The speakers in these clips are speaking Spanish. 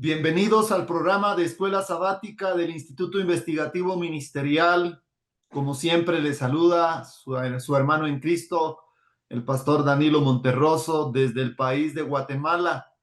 Bienvenidos al programa de Escuela Sabática del Instituto Investigativo Ministerial. Como siempre, les saluda su hermano en Cristo, el pastor Danilo Monterroso, desde el país de Guatemala.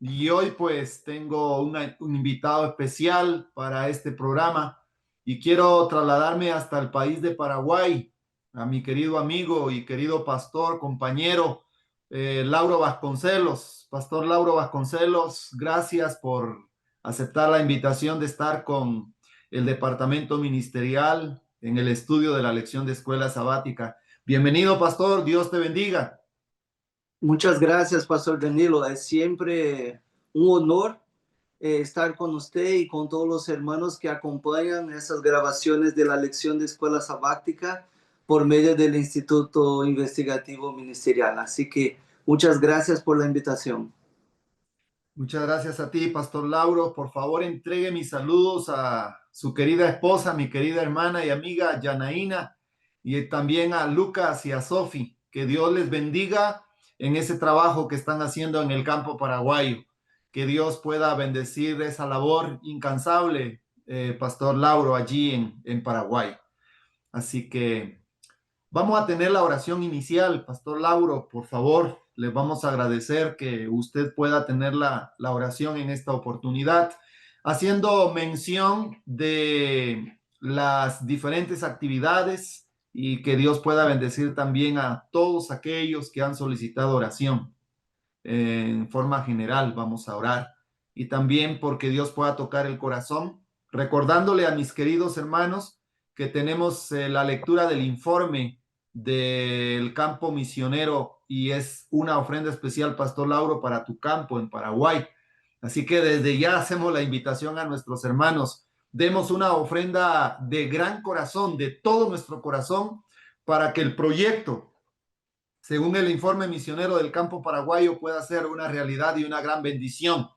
Y hoy pues tengo un invitado especial para este programa y quiero trasladarme hasta el país de Paraguay, a mi querido amigo y querido pastor, compañero, Lauro Vasconcelos. Pastor Lauro Vasconcelos, gracias por aceptar la invitación de estar con el departamento ministerial en el estudio de la lección de escuela sabática. Bienvenido, pastor, Dios te bendiga. Muchas gracias, Pastor Danilo. Es siempre un honor estar con usted y con todos los hermanos que acompañan esas grabaciones de la lección de escuela sabática por medio del Instituto Investigativo Ministerial. Así que muchas gracias por la invitación. Muchas gracias a ti, Pastor Lauro. Por favor, entregue mis saludos a su querida esposa, mi querida hermana y amiga Yanaína, y también a Lucas y a Sofi. Que Dios les bendiga en ese trabajo que están haciendo en el campo paraguayo. Que Dios pueda bendecir esa labor incansable, Pastor Lauro, allí en Paraguay. Así que vamos a tener la oración inicial. Pastor Lauro, por favor, le vamos a agradecer que usted pueda tener la oración en esta oportunidad, haciendo mención de las diferentes actividades y que Dios pueda bendecir también a todos aquellos que han solicitado oración. En forma general, vamos a orar. Y también porque Dios pueda tocar el corazón, recordándole a mis queridos hermanos que tenemos la lectura del informe del campo misionero y es una ofrenda especial, Pastor Lauro, para tu campo en Paraguay. Así que desde ya hacemos la invitación a nuestros hermanos. Demos una ofrenda de gran corazón, de todo nuestro corazón, para que el proyecto, según el informe misionero del campo paraguayo, pueda ser una realidad y una gran bendición.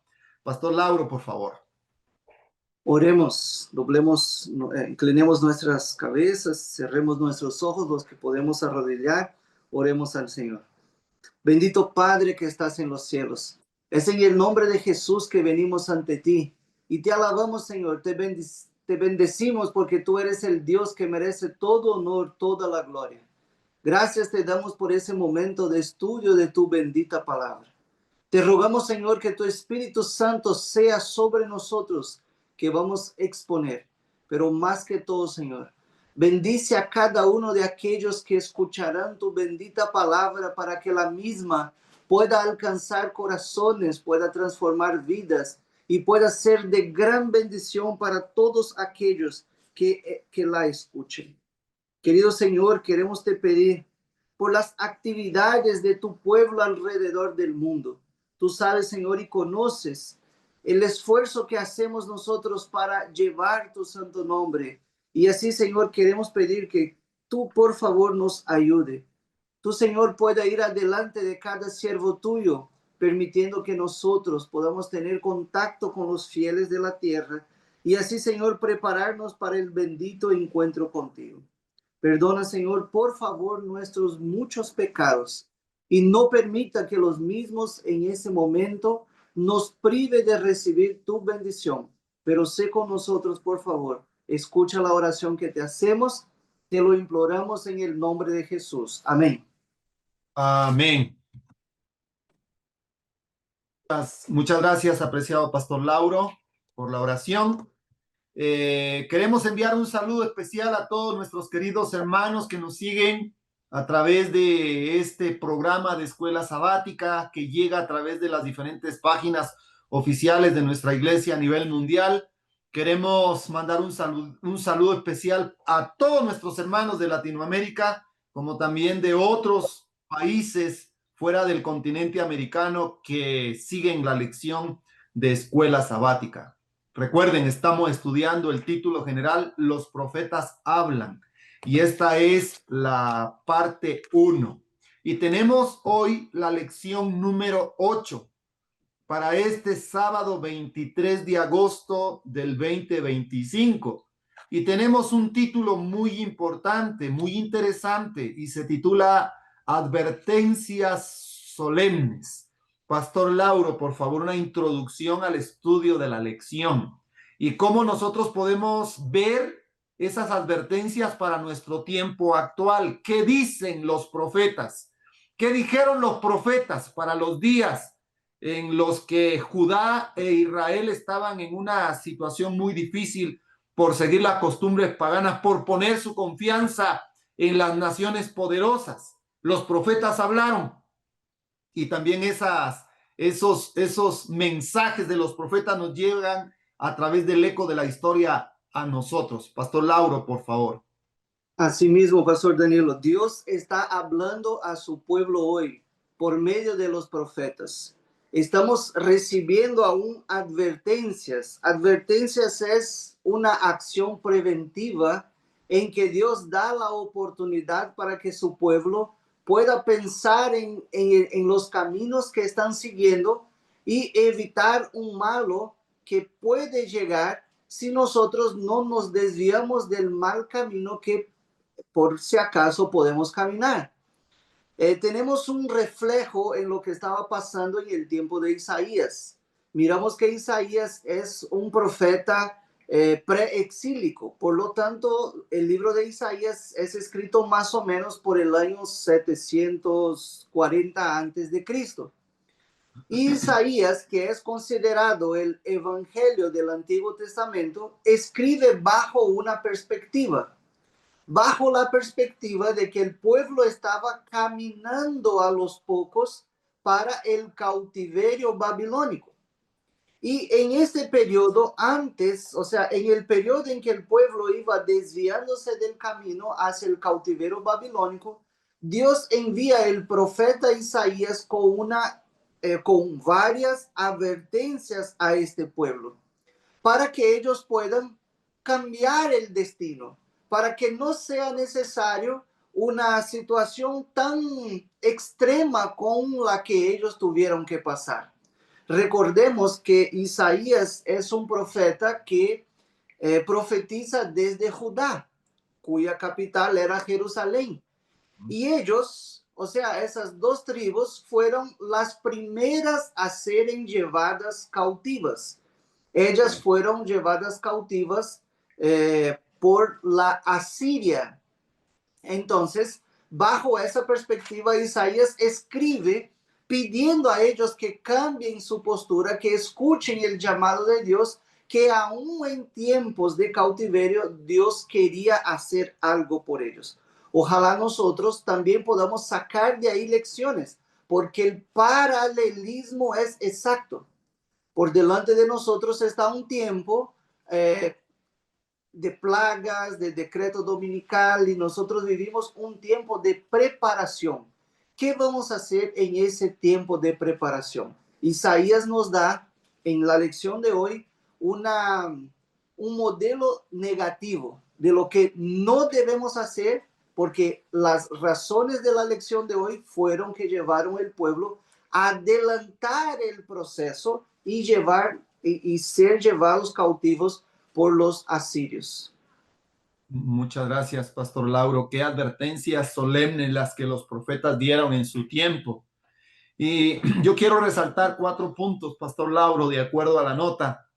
Pastor Lauro, por favor. Oremos, doblemos, inclinemos nuestras cabezas, cerremos nuestros ojos, los que podemos arrodillar, oremos al Señor. Bendito Padre que estás en los cielos, es en el nombre de Jesús que venimos ante ti y te alabamos, Señor, te bendecimos porque tú eres el Dios que merece todo honor, toda la gloria. Gracias te damos por ese momento de estudio de tu bendita palabra. Te rogamos, Señor, que tu Espíritu Santo sea sobre nosotros, que vamos a exponer. Pero más que todo, Señor, bendice a cada uno de aquellos que escucharán tu bendita palabra para que la misma pueda alcanzar corazones, pueda transformar vidas y pueda ser de gran bendición para todos aquellos que la escuchen. Querido Señor, queremos te pedir por las actividades de tu pueblo alrededor del mundo. Tú sabes, Señor, y conoces el esfuerzo que hacemos nosotros para llevar tu santo nombre. Y así, Señor, queremos pedir que tú, por favor, nos ayude. Tú, Señor, pueda ir adelante de cada siervo tuyo, permitiendo que nosotros podamos tener contacto con los fieles de la tierra y así, Señor, prepararnos para el bendito encuentro contigo. Perdona, Señor, por favor, nuestros muchos pecados y no permita que los mismos en ese momento nos prive de recibir tu bendición. Pero sé con nosotros, por favor. Escucha la oración que te hacemos. Te lo imploramos en el nombre de Jesús. Amén. Amén. Muchas gracias, apreciado Pastor Lauro, por la oración. Queremos enviar un saludo especial a todos nuestros queridos hermanos que nos siguen a través de este programa de escuela sabática que llega a través de las diferentes páginas oficiales de nuestra iglesia a nivel mundial. Queremos mandar un saludo especial a todos nuestros hermanos de Latinoamérica, como también de otros países fuera del continente americano que siguen la lección de escuela sabática. Recuerden, estamos estudiando el título general, Los profetas hablan, y esta es la parte 1. Y tenemos hoy la lección número 8 para este sábado 23 de agosto del 2025. Y tenemos un título muy importante, muy interesante, y se titula Advertencias solemnes. Pastor Lauro, por favor, una introducción al estudio de la lección y cómo nosotros podemos ver esas advertencias para nuestro tiempo actual. ¿Qué dicen los profetas? ¿Qué dijeron los profetas para los días en los que Judá e Israel estaban en una situación muy difícil por seguir las costumbres paganas, por poner su confianza en las naciones poderosas? Los profetas hablaron y también esos mensajes de los profetas nos llegan a través del eco de la historia a nosotros. Pastor Lauro, por favor. Asimismo, Pastor Danilo, Dios está hablando a su pueblo hoy por medio de los profetas. Estamos recibiendo aún advertencias. Advertencias es una acción preventiva en que Dios da la oportunidad para que su pueblo pueda pensar en los caminos que están siguiendo y evitar un malo que puede llegar si nosotros no nos desviamos del mal camino que por si acaso podemos caminar. Tenemos un reflejo en lo que estaba pasando en el tiempo de Isaías. Miramos que Isaías es un profeta preexílico, por lo tanto el libro de Isaías es escrito más o menos por el año 740 antes de Cristo. Isaías, que es considerado el evangelio del Antiguo Testamento, escribe bajo la perspectiva de que el pueblo estaba caminando a los pocos para el cautiverio babilónico. Y en este periodo antes, o sea, en el periodo en que el pueblo iba desviándose del camino hacia el cautiverio babilónico, Dios envía el profeta Isaías con varias advertencias a este pueblo para que ellos puedan cambiar el destino, para que no sea necesario una situación tan extrema con la que ellos tuvieron que pasar. Recordemos que Isaías es un profeta que profetiza desde Judá, cuya capital era Jerusalén. Y ellos, o sea, esas dos tribus fueron las primeras a ser llevadas cautivas. Ellas fueron llevadas cautivas por la Asiria. Entonces, bajo esa perspectiva, Isaías escribe pidiendo a ellos que cambien su postura, que escuchen el llamado de Dios, que aún en tiempos de cautiverio Dios quería hacer algo por ellos. Ojalá nosotros también podamos sacar de ahí lecciones, porque el paralelismo es exacto. Por delante de nosotros está un tiempo de plagas, de decreto dominical, y nosotros vivimos un tiempo de preparación. ¿Qué vamos a hacer en ese tiempo de preparación? Isaías nos da en la lección de hoy un modelo negativo de lo que no debemos hacer, porque las razones de la lección de hoy fueron que llevaron el pueblo a adelantar el proceso y ser llevados cautivos por los asirios. Muchas gracias, Pastor Lauro. Qué advertencias solemnes las que los profetas dieron en su tiempo. Y yo quiero resaltar 4 puntos, Pastor Lauro, de acuerdo a la nota,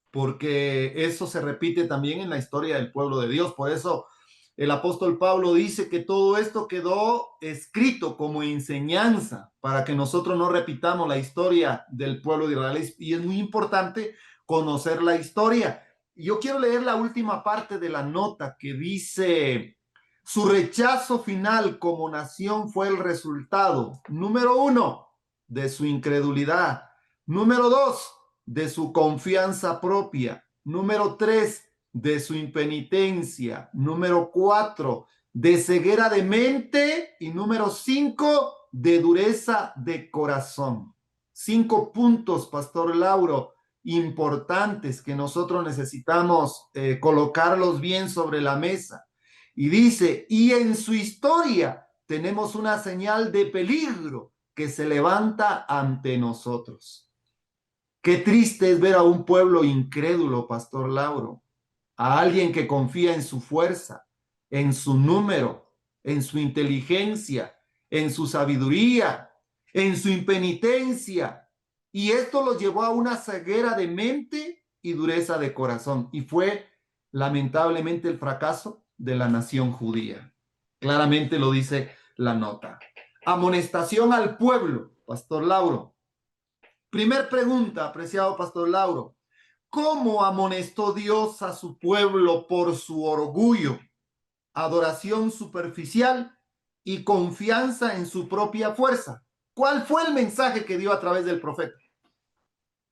porque eso se repite también en la historia del pueblo de Dios. Por eso el apóstol Pablo dice que todo esto quedó escrito como enseñanza para que nosotros no repitamos la historia del pueblo de Israel. Y es muy importante conocer la historia. Yo quiero leer la última parte de la nota que dice: su rechazo final como nación fue el resultado, número 1, de su incredulidad, número 2, de su confianza propia, número 3, de su impenitencia, número 4, de ceguera de mente y número 5, de dureza de corazón. 5 puntos, Pastor Lauro, importantes que nosotros necesitamos colocarlos bien sobre la mesa. Y dice, y en su historia tenemos una señal de peligro que se levanta ante nosotros. Qué triste es ver a un pueblo incrédulo, Pastor Lauro, a alguien que confía en su fuerza, en su número, en su inteligencia, en su sabiduría, en su impenitencia. Y esto los llevó a una ceguera de mente y dureza de corazón. Y fue lamentablemente el fracaso de la nación judía. Claramente lo dice la nota. Amonestación al pueblo, Pastor Lauro. Primer pregunta, apreciado Pastor Lauro. ¿Cómo amonestó Dios a su pueblo por su orgullo, adoración superficial y confianza en su propia fuerza? ¿Cuál fue el mensaje que dio a través del profeta?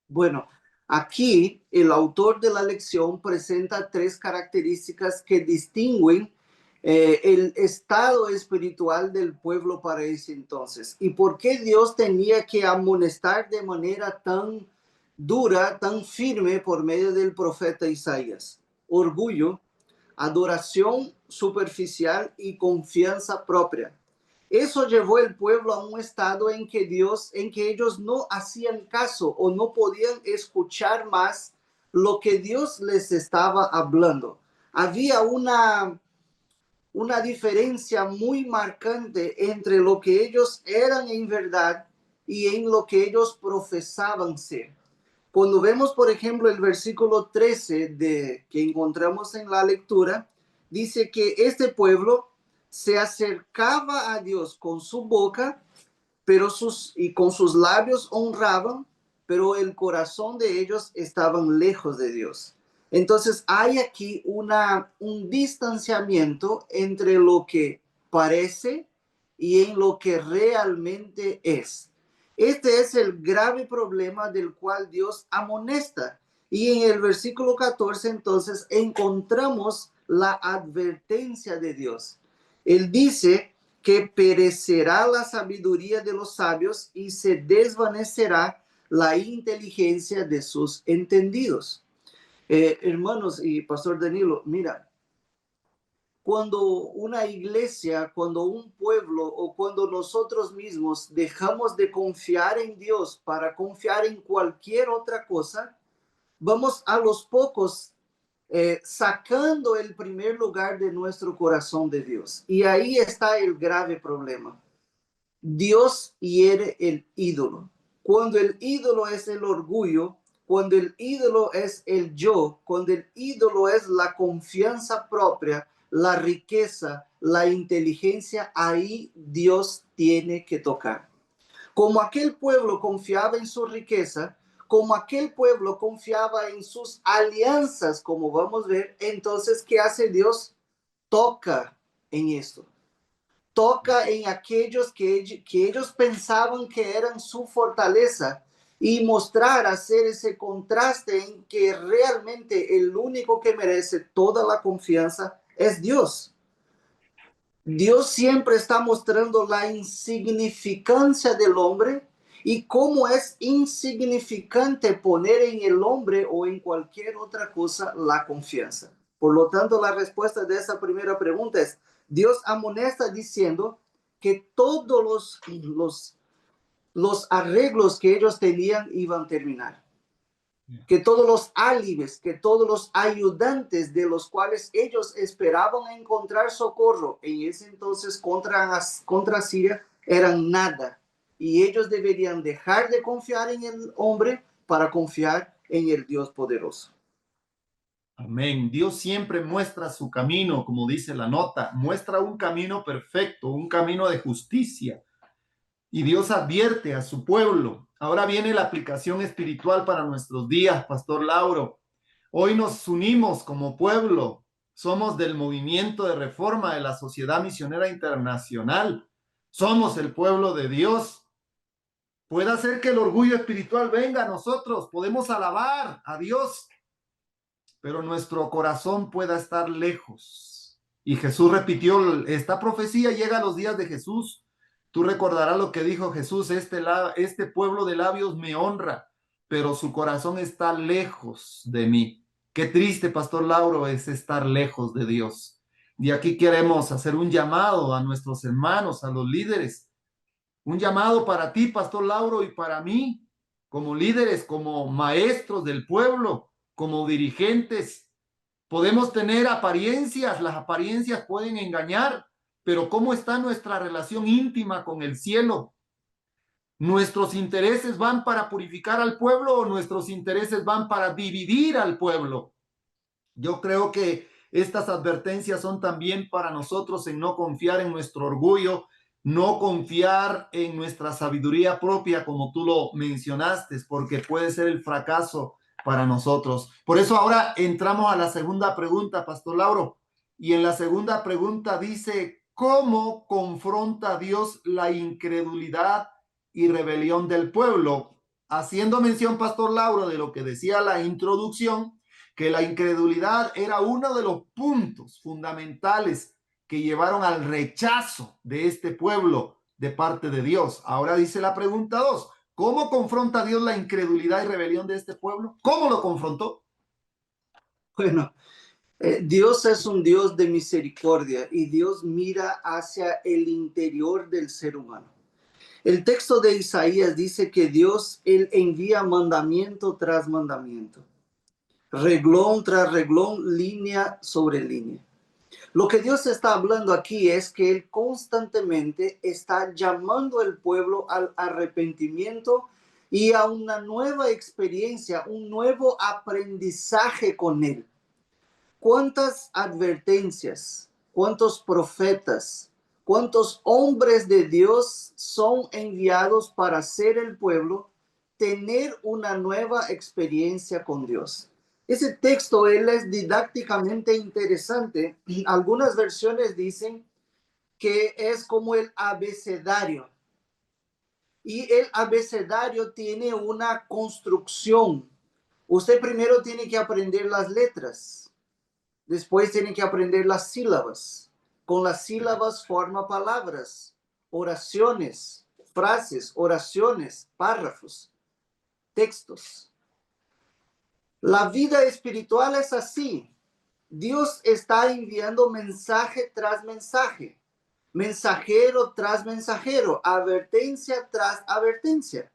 Bueno, aquí el autor de la lección presenta tres características que distinguen el estado espiritual del pueblo para ese entonces. ¿Y por qué Dios tenía que amonestar de manera tan dura, tan firme por medio del profeta Isaías? Orgullo, adoración superficial y confianza propia. Eso llevó el pueblo a un estado en que ellos no hacían caso o no podían escuchar más lo que Dios les estaba hablando. Había una diferencia muy marcante entre lo que ellos eran en verdad y en lo que ellos profesaban ser. Cuando vemos, por ejemplo, el versículo 13 que encontramos en la lectura, dice que este pueblo se acercaba a Dios con su boca, y con sus labios honraban, pero el corazón de ellos estaban lejos de Dios. Entonces hay aquí un distanciamiento entre lo que parece y en lo que realmente es. Este es el grave problema del cual Dios amonesta. Y en el versículo 14 entonces encontramos la advertencia de Dios. Él dice que perecerá la sabiduría de los sabios y se desvanecerá la inteligencia de sus entendidos. Hermanos y Pastor Danilo, mira, cuando una iglesia, cuando un pueblo o cuando nosotros mismos dejamos de confiar en Dios para confiar en cualquier otra cosa, vamos a los pocos sacando el primer lugar de nuestro corazón de Dios. Y ahí está el grave problema. Dios hiere el ídolo. Cuando el ídolo es el orgullo, cuando el ídolo es el yo, cuando el ídolo es la confianza propia, la riqueza, la inteligencia, ahí Dios tiene que tocar. Como aquel pueblo confiaba en su riqueza, como aquel pueblo confiaba en sus alianzas, como vamos a ver, entonces, ¿qué hace Dios? Toca en esto. Toca en aquellos que ellos pensaban que eran su fortaleza y mostrar, hacer ese contraste en que realmente el único que merece toda la confianza es Dios. Dios siempre está mostrando la insignificancia del hombre y cómo es insignificante poner en el hombre o en cualquier otra cosa la confianza. Por lo tanto, la respuesta de esa primera pregunta es, Dios amonesta diciendo que todos los arreglos que ellos tenían iban a terminar. Que todos los álibes, que todos los ayudantes de los cuales ellos esperaban encontrar socorro en ese entonces contra Siria eran nada. Y ellos deberían dejar de confiar en el hombre para confiar en el Dios poderoso. Amén. Dios siempre muestra su camino, como dice la nota, muestra un camino perfecto, un camino de justicia. Y Dios advierte a su pueblo. Ahora viene la aplicación espiritual para nuestros días, Pastor Lauro. Hoy nos unimos como pueblo. Somos del movimiento de reforma de la Sociedad Misionera Internacional. Somos el pueblo de Dios. Puede hacer que el orgullo espiritual venga a nosotros. Podemos alabar a Dios, pero nuestro corazón pueda estar lejos. Y Jesús repitió, esta profecía llega a los días de Jesús. Tú recordarás lo que dijo Jesús, este pueblo de labios me honra, pero su corazón está lejos de mí. Qué triste, Pastor Lauro, es estar lejos de Dios. Y aquí queremos hacer un llamado a nuestros hermanos, a los líderes. Un llamado para ti, Pastor Lauro, y para mí, como líderes, como maestros del pueblo, como dirigentes. Podemos tener apariencias, las apariencias pueden engañar, pero ¿cómo está nuestra relación íntima con el cielo? ¿Nuestros intereses van para purificar al pueblo o nuestros intereses van para dividir al pueblo? Yo creo que estas advertencias son también para nosotros en no confiar en nuestro orgullo, no confiar en nuestra sabiduría propia, como tú lo mencionaste, porque puede ser el fracaso para nosotros. Por eso ahora entramos a la segunda pregunta, Pastor Lauro. Y en la segunda pregunta dice, ¿cómo confronta Dios la incredulidad y rebelión del pueblo? Haciendo mención, Pastor Lauro, de lo que decía la introducción, que la incredulidad era uno de los puntos fundamentales que llevaron al rechazo de este pueblo de parte de Dios. Ahora dice la pregunta 2, ¿cómo confronta Dios la incredulidad y rebelión de este pueblo? ¿Cómo lo confrontó? Bueno, Dios es un Dios de misericordia y Dios mira hacia el interior del ser humano. El texto de Isaías dice que Dios, Él envía mandamiento tras mandamiento, reglón tras reglón, línea sobre línea. Lo que Dios está hablando aquí es que Él constantemente está llamando al pueblo al arrepentimiento y a una nueva experiencia, un nuevo aprendizaje con Él. ¿Cuántas advertencias, cuántos profetas, cuántos hombres de Dios son enviados para hacer el pueblo tener una nueva experiencia con Dios? Ese texto él es didácticamente interesante. Algunas versiones dicen que es como el abecedario. Y el abecedario tiene una construcción. Usted primero tiene que aprender las letras. Después tienen que aprender las sílabas. Con las sílabas forma palabras, oraciones, frases, oraciones, párrafos, textos. La vida espiritual es así. Dios está enviando mensaje tras mensaje, mensajero tras mensajero, advertencia tras advertencia.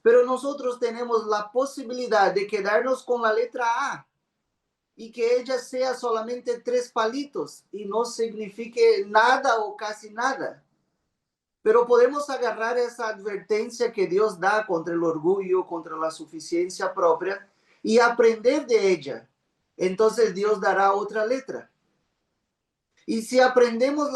Pero nosotros tenemos la posibilidad de quedarnos con la letra A y que ella sea solamente 3 palitos y no signifique nada o casi nada. Pero podemos agarrar esa advertencia que Dios da contra el orgullo, contra la suficiencia propia y aprender de ella. Entonces Dios dará otra letra. Y si aprendemos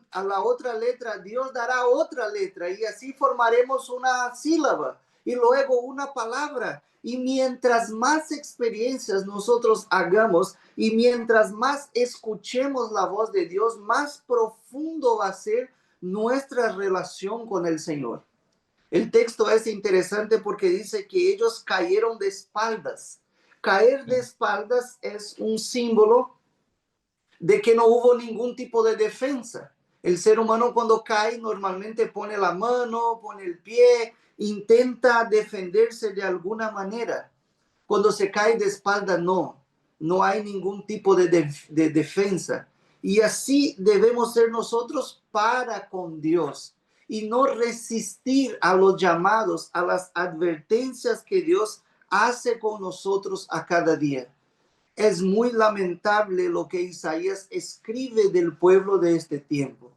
a la otra letra, Dios dará otra letra y así formaremos una sílaba y luego una palabra. Y mientras más experiencias nosotros hagamos y mientras más escuchemos la voz de Dios, más profundo va a ser nuestra relación con el Señor. El texto es interesante porque dice que ellos cayeron de espaldas. Caer de espaldas es un símbolo de que no hubo ningún tipo de defensa. El ser humano cuando cae normalmente pone la mano, pone el pie, intenta defenderse de alguna manera. Cuando se cae de espalda, no hay ningún tipo de defensa. Y así debemos ser nosotros para con Dios y no resistir a los llamados, a las advertencias que Dios hace con nosotros a cada día. Es muy lamentable lo que Isaías escribe del pueblo de este tiempo.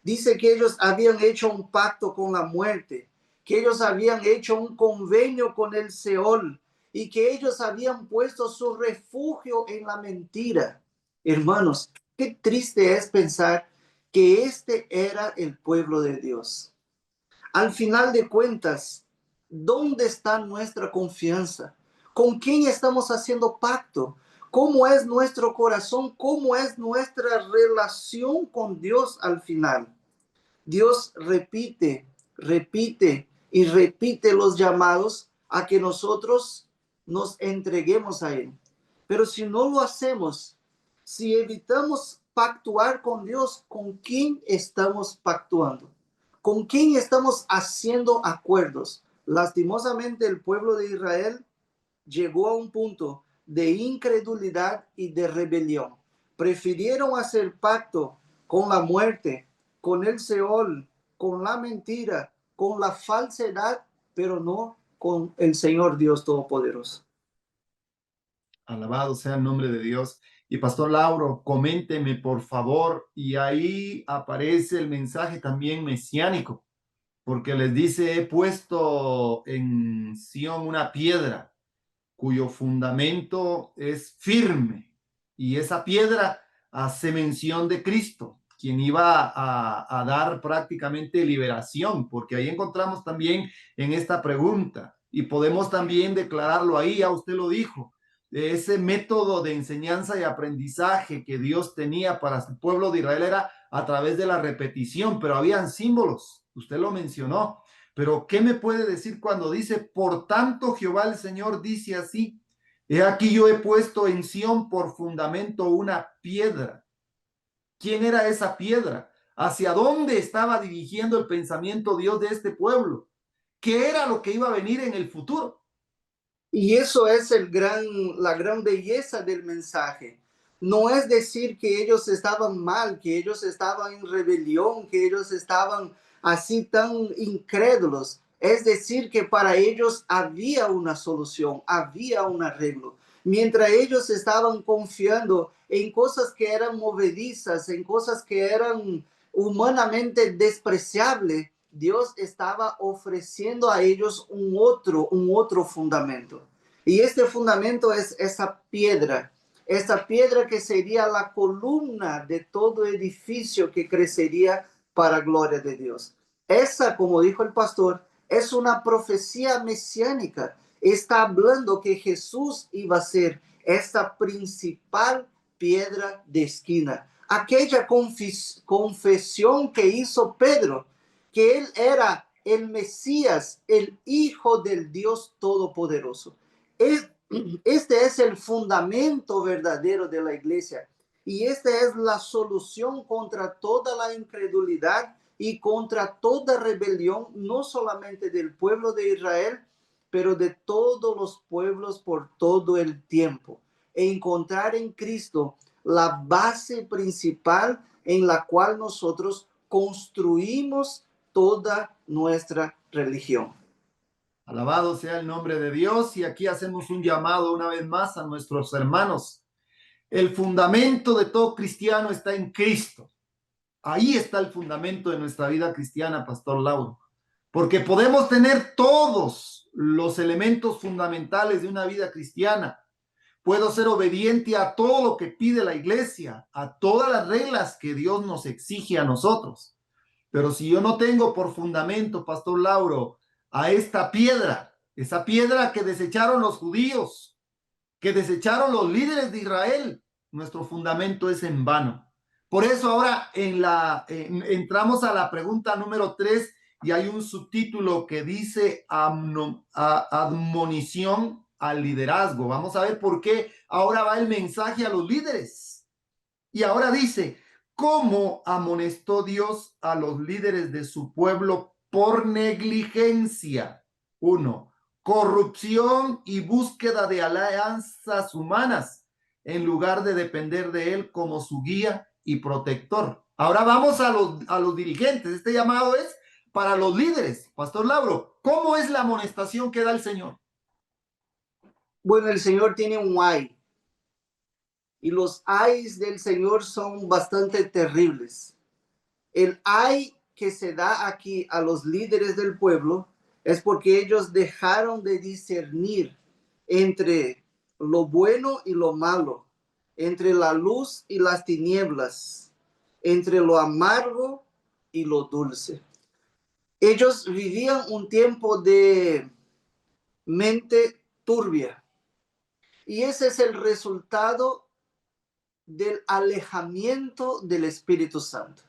Dice que ellos habían hecho un pacto con la muerte, que ellos habían hecho un convenio con el Seol y que ellos habían puesto su refugio en la mentira. Hermanos, qué triste es pensar que este era el pueblo de Dios. Al final de cuentas, ¿dónde está nuestra confianza? ¿Con quién estamos haciendo pacto? ¿Cómo es nuestro corazón? ¿Cómo es nuestra relación con Dios al final? Dios repite, repite y repite los llamados a que nosotros nos entreguemos a Él. Pero si no lo hacemos, si evitamos pactuar con Dios, ¿con quién estamos pactuando? ¿Con quién estamos haciendo acuerdos? Lastimosamente el pueblo de Israel llegó a un punto de incredulidad y de rebelión. Prefirieron hacer pacto con la muerte, con el Seol, con la mentira, con la falsedad, pero no con el Señor Dios Todopoderoso. Alabado sea el nombre de Dios. Y Pastor Lauro, coménteme por favor, y ahí aparece el mensaje también mesiánico. porque les dice, he puesto en Sión una piedra cuyo fundamento es firme. Y esa piedra hace mención de Cristo, quien iba a dar prácticamente liberación, porque ahí encontramos también en esta pregunta, y podemos también declararlo ahí, ya usted lo dijo, de ese método de enseñanza y aprendizaje que Dios tenía para su pueblo de Israel era a través de la repetición, pero habían símbolos, usted lo mencionó. Pero ¿qué me puede decir cuando dice, por tanto Jehová el Señor dice así, he aquí yo he puesto en Sión por fundamento una piedra? ¿Quién era esa piedra? ¿Hacia dónde estaba dirigiendo el pensamiento Dios de este pueblo? ¿Qué era lo que iba a venir en el futuro? Y eso es la gran belleza del mensaje. No es decir que ellos estaban mal, que ellos estaban en rebelión, que ellos estaban así tan incrédulos. Es decir, que para ellos había una solución, había un arreglo. Mientras ellos estaban confiando en cosas que eran movedizas, en cosas que eran humanamente despreciables, Dios estaba ofreciendo a ellos un otro fundamento. Y este fundamento es esa piedra que sería la columna de todo edificio que crecería para gloria de Dios. Esa, como dijo el pastor, es una profecía mesiánica. Está hablando que Jesús iba a ser esta principal piedra de esquina. Aquella confesión que hizo Pedro, que él era el Mesías, el Hijo del Dios Todopoderoso. Este es el fundamento verdadero de la iglesia y esta es la solución contra toda la incredulidad y contra toda rebelión, no solamente del pueblo de Israel, pero de todos los pueblos por todo el tiempo. Encontrar en Cristo la base principal en la cual nosotros construimos toda nuestra religión. Alabado sea el nombre de Dios, y aquí hacemos un llamado una vez más a nuestros hermanos. El fundamento de todo cristiano está en Cristo. Ahí está el fundamento de nuestra vida cristiana, Pastor Lauro. Porque podemos tener todos los elementos fundamentales de una vida cristiana. Puedo ser obediente a todo lo que pide la iglesia, a todas las reglas que Dios nos exige a nosotros. Pero si yo no tengo por fundamento, Pastor Lauro, a esta piedra, esa piedra que desecharon los judíos, que desecharon los líderes de Israel, nuestro fundamento es en vano. Por eso ahora entramos a la pregunta número 3 y hay un subtítulo que dice admonición al liderazgo. Vamos a ver por qué ahora va el mensaje a los líderes. Y ahora dice, ¿cómo amonestó Dios a los líderes de su pueblo por negligencia? 1. Corrupción y búsqueda de alianzas humanas en lugar de depender de él como su guía y protector. Ahora vamos a los dirigentes. Este llamado es para los líderes. Pastor Lauro, ¿cómo es la amonestación que da el Señor? Bueno, el Señor tiene un ay. Y los ayes del Señor son bastante terribles. El ay que se da aquí a los líderes del pueblo es porque ellos dejaron de discernir entre lo bueno y lo malo, entre la luz y las tinieblas, entre lo amargo y lo dulce. Ellos vivían un tiempo de mente turbia y ese es el resultado del alejamiento del Espíritu Santo.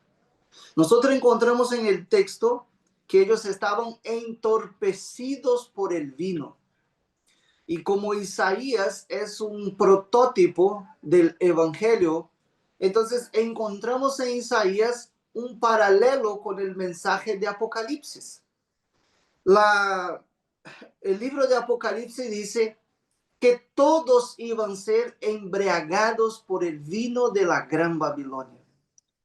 Nosotros encontramos en el texto que ellos estaban entorpecidos por el vino. Y como Isaías es un prototipo del Evangelio, entonces encontramos en Isaías un paralelo con el mensaje de Apocalipsis. El libro de Apocalipsis dice que todos iban a ser embriagados por el vino de la Gran Babilonia.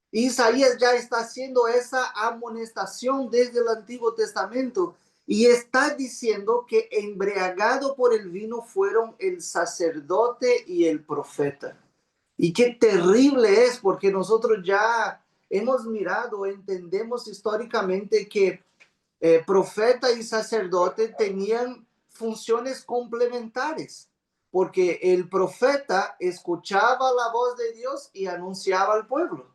Isaías ya está haciendo esa amonestación desde el Antiguo Testamento y está diciendo que embriagado por el vino fueron el sacerdote y el profeta. Y qué terrible es porque nosotros ya hemos mirado, entendemos históricamente que Profeta y sacerdote tenían funciones complementares, porque el profeta escuchaba la voz de Dios y anunciaba al pueblo.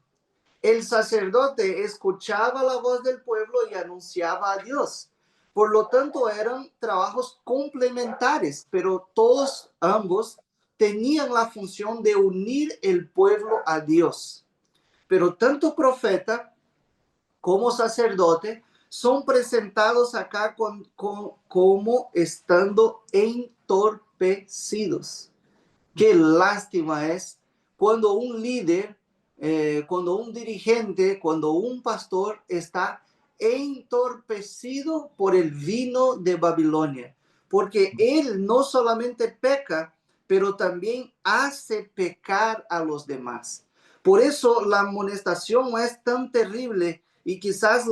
El sacerdote escuchaba la voz del pueblo y anunciaba a Dios. Por lo tanto, eran trabajos complementares, pero todos ambos tenían la función de unir el pueblo a Dios. Pero tanto profeta como sacerdote son presentados acá como estando entorpecidos. Qué lástima es cuando un líder, cuando un dirigente, cuando un pastor está entorpecido por el vino de Babilonia, porque él no solamente peca, pero también hace pecar a los demás. Por eso la amonestación es tan terrible y quizás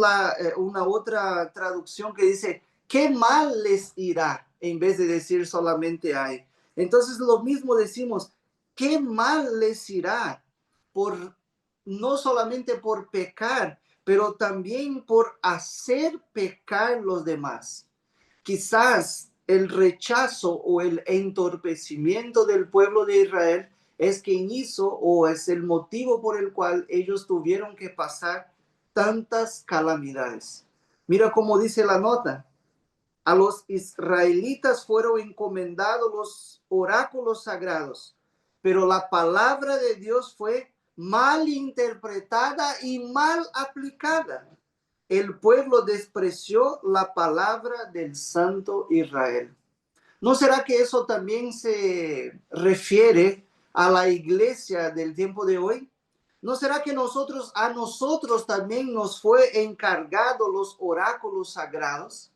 una otra traducción que dice, ¿qué mal les irá? En vez de decir solamente hay. Entonces lo mismo decimos, ¿qué mal les irá por no solamente por pecar, pero también por hacer pecar los demás? Quizás el rechazo o el entorpecimiento del pueblo de Israel es quien hizo o es el motivo por el cual ellos tuvieron que pasar tantas calamidades. Mira cómo dice la nota. A los israelitas fueron encomendados los oráculos sagrados, pero la palabra de Dios fue mal interpretada y mal aplicada. El pueblo despreció la palabra del Santo Israel. ¿No será que eso también se refiere a la iglesia del tiempo de hoy? ¿No será que a nosotros también nos fue encargado los oráculos sagrados?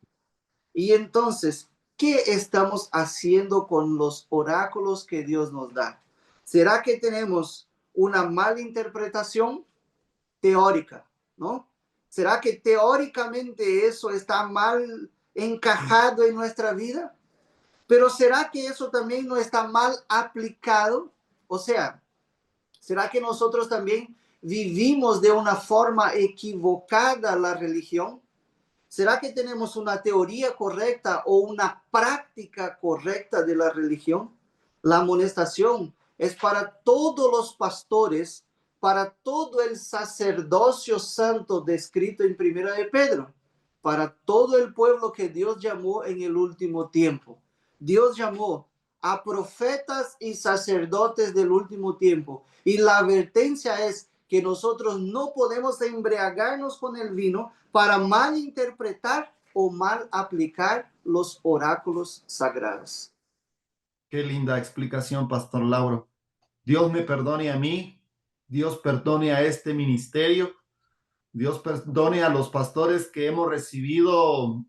Y entonces, ¿qué estamos haciendo con los oráculos que Dios nos da? ¿Será que tenemos una mala interpretación teórica, no? ¿Será que teóricamente eso está mal encajado en nuestra vida? Pero ¿será que eso también no está mal aplicado? O sea, ¿será que nosotros también vivimos de una forma equivocada la religión? ¿Será que tenemos una teoría correcta o una práctica correcta de la religión? La amonestación es para todos los pastores, para todo el sacerdocio santo descrito en Primera de Pedro, para todo el pueblo que Dios llamó en el último tiempo. Dios llamó a profetas y sacerdotes del último tiempo. Y la advertencia es que nosotros no podemos embriagarnos con el vino para mal interpretar o mal aplicar los oráculos sagrados. Qué linda explicación, Pastor Lauro. Dios me perdone a mí, Dios perdone a este ministerio, Dios perdone a los pastores que hemos recibido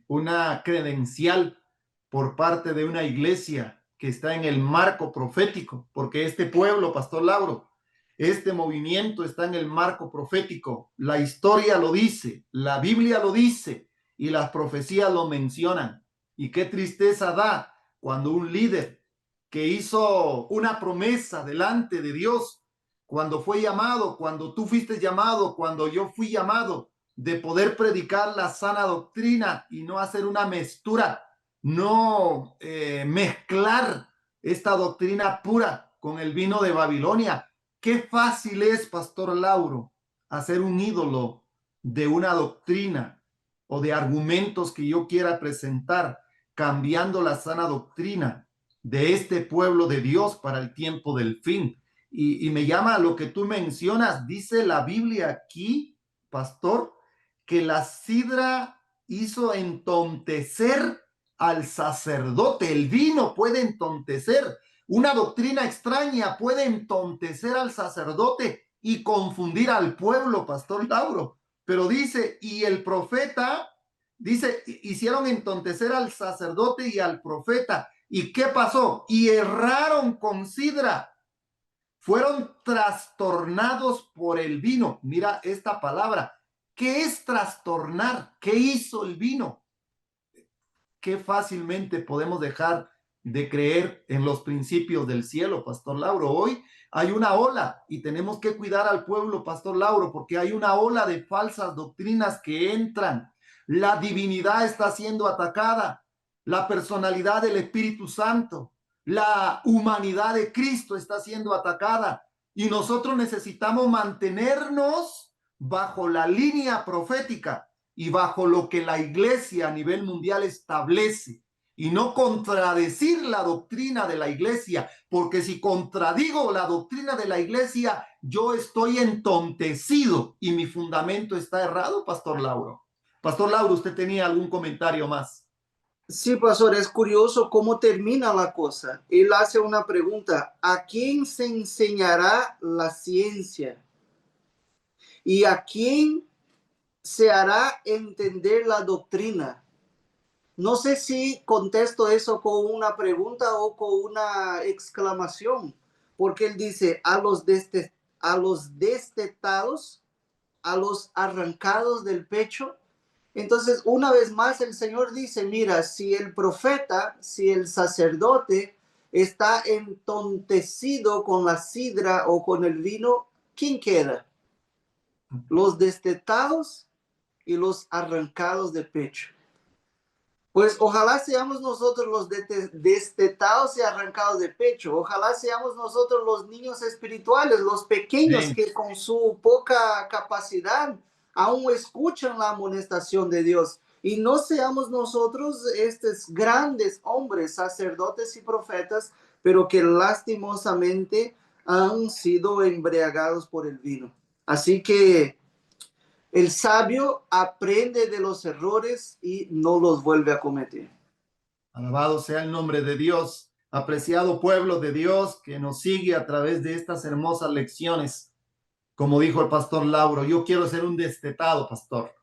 una credencial por parte de una iglesia que está en el marco profético, porque este pueblo, Pastor Lauro, este movimiento está en el marco profético. La historia lo dice, la Biblia lo dice y las profecías lo mencionan. Y qué tristeza da cuando un líder que hizo una promesa delante de Dios, cuando fue llamado, cuando tú fuiste llamado, cuando yo fui llamado, de poder predicar la sana doctrina y no hacer una mezcla, no mezclar esta doctrina pura con el vino de Babilonia. Qué fácil es, Pastor Lauro, hacer un ídolo de una doctrina o de argumentos que yo quiera presentar, cambiando la sana doctrina de este pueblo de Dios para el tiempo del fin. Y me llama lo que tú mencionas, dice la Biblia aquí, pastor, que la sidra hizo entontecer al sacerdote. El vino puede entontecer. Una doctrina extraña puede entontecer al sacerdote y confundir al pueblo, Pastor Lauro. Pero dice, y el profeta, dice, hicieron entontecer al sacerdote y al profeta. ¿Y qué pasó? Y erraron con sidra. Fueron trastornados por el vino. Mira esta palabra. ¿Qué es trastornar? ¿Qué hizo el vino? Qué fácilmente podemos dejar de creer en los principios del cielo, Pastor Lauro. Hoy hay una ola y tenemos que cuidar al pueblo, Pastor Lauro, porque hay una ola de falsas doctrinas que entran. La divinidad está siendo atacada, la personalidad del Espíritu Santo, la humanidad de Cristo está siendo atacada y nosotros necesitamos mantenernos bajo la línea profética y bajo lo que la iglesia a nivel mundial establece y no contradecir la doctrina de la iglesia, porque si contradigo la doctrina de la iglesia, yo estoy entontecido y mi fundamento está errado, Pastor Lauro. Pastor Lauro, ¿usted tenía algún comentario más? Sí, pastor, es curioso cómo termina la cosa. Él hace una pregunta: ¿a quién se enseñará la ciencia? ¿Y a quién se hará entender la doctrina? No sé si contesto eso con una pregunta o con una exclamación, porque él dice a los destetados, a los arrancados del pecho. Entonces, una vez más, el Señor dice, mira, si el profeta, si el sacerdote está entontecido con la sidra o con el vino, ¿quién queda? Los destetados y los arrancados de pecho. Pues ojalá seamos nosotros los destetados y arrancados de pecho. Ojalá seamos nosotros los niños espirituales, los pequeños Sí. que con su poca capacidad aún escuchan la amonestación de Dios. Y no seamos nosotros estos grandes hombres, sacerdotes y profetas, pero que lastimosamente han sido embriagados por el vino. Así que el sabio aprende de los errores y no los vuelve a cometer. Alabado sea el nombre de Dios, apreciado pueblo de Dios que nos sigue a través de estas hermosas lecciones. Como dijo el pastor Lauro, yo quiero ser un destetado, pastor.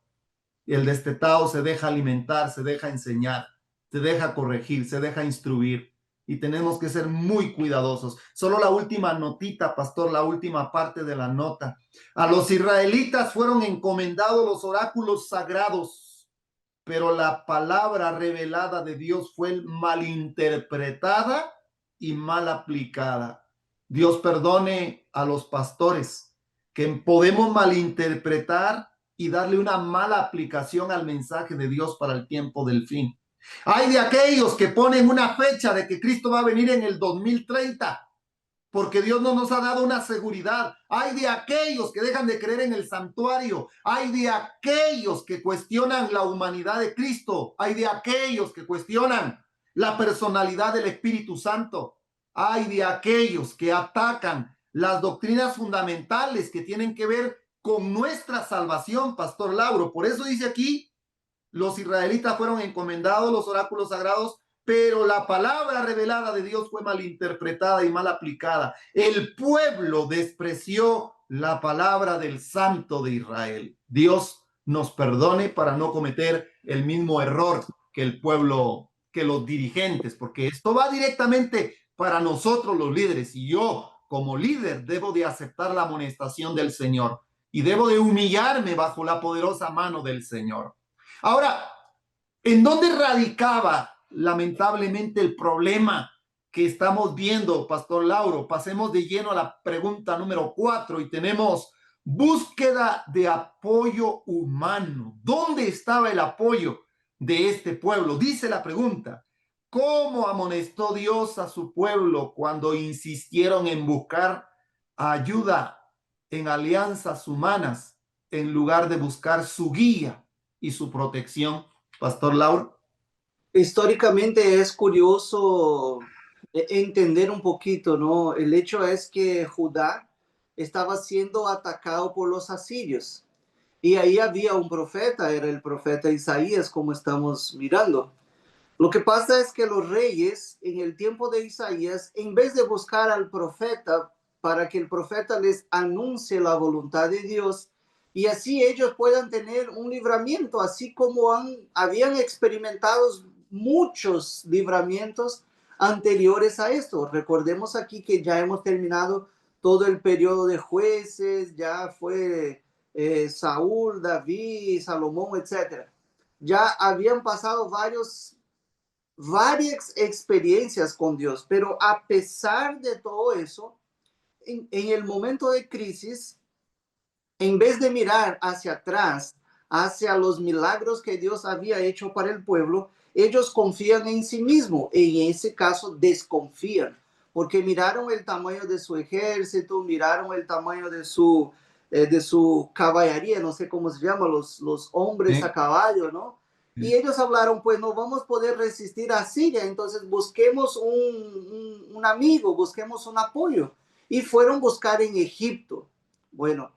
Y el destetado se deja alimentar, se deja enseñar, se deja corregir, se deja instruir. Y tenemos que ser muy cuidadosos. Solo la última notita, pastor, la última parte de la nota. A los israelitas fueron encomendados los oráculos sagrados, pero la palabra revelada de Dios fue malinterpretada y mal aplicada. Dios perdone a los pastores que podemos malinterpretar y darle una mala aplicación al mensaje de Dios para el tiempo del fin. Hay de aquellos que ponen una fecha de que Cristo va a venir en el 2030 porque Dios no nos ha dado una seguridad. Hay de aquellos que dejan de creer en el santuario. Hay de aquellos que cuestionan la humanidad de Cristo. Hay de aquellos que cuestionan la personalidad del Espíritu Santo. Hay de aquellos que atacan las doctrinas fundamentales que tienen que ver con nuestra salvación, Pastor Lauro. Por eso dice aquí, los israelitas fueron encomendados los oráculos sagrados, pero la palabra revelada de Dios fue malinterpretada y mal aplicada. El pueblo despreció la palabra del Santo de Israel. Dios nos perdone para no cometer el mismo error que el pueblo, que los dirigentes, porque esto va directamente para nosotros los líderes y yo como líder debo de aceptar la amonestación del Señor y debo de humillarme bajo la poderosa mano del Señor. Ahora, ¿en dónde radicaba lamentablemente el problema que estamos viendo, Pastor Lauro? Pasemos de lleno a la pregunta número 4 y tenemos búsqueda de apoyo humano. ¿Dónde estaba el apoyo de este pueblo? Dice la pregunta, ¿cómo amonestó Dios a su pueblo cuando insistieron en buscar ayuda en alianzas humanas en lugar de buscar su guía y su protección? Pastor Lauro. Históricamente es curioso entender un poquito, ¿no? El hecho es que Judá estaba siendo atacado por los asirios y ahí había un profeta, era el profeta Isaías, como estamos mirando. Lo que pasa es que los reyes en el tiempo de Isaías, en vez de buscar al profeta para que el profeta les anuncie la voluntad de Dios y así ellos puedan tener un libramiento, así como habían experimentado muchos libramientos anteriores a esto. Recordemos aquí que ya hemos terminado todo el periodo de jueces, ya fue Saúl, David, Salomón, etcétera. Ya habían pasado varias experiencias con Dios, pero a pesar de todo eso, en el momento de crisis, en vez de mirar hacia atrás hacia los milagros que Dios había hecho para el pueblo, ellos confían en sí mismos, en ese caso desconfían, porque miraron el tamaño de su ejército, miraron el tamaño de su caballería, no sé cómo se llama, los hombres a Sí, caballo, ¿no? Y sí. ellos hablaron, pues no vamos a poder resistir a Siria, entonces busquemos un amigo, busquemos un apoyo. Y fueron a buscar en Egipto. Bueno,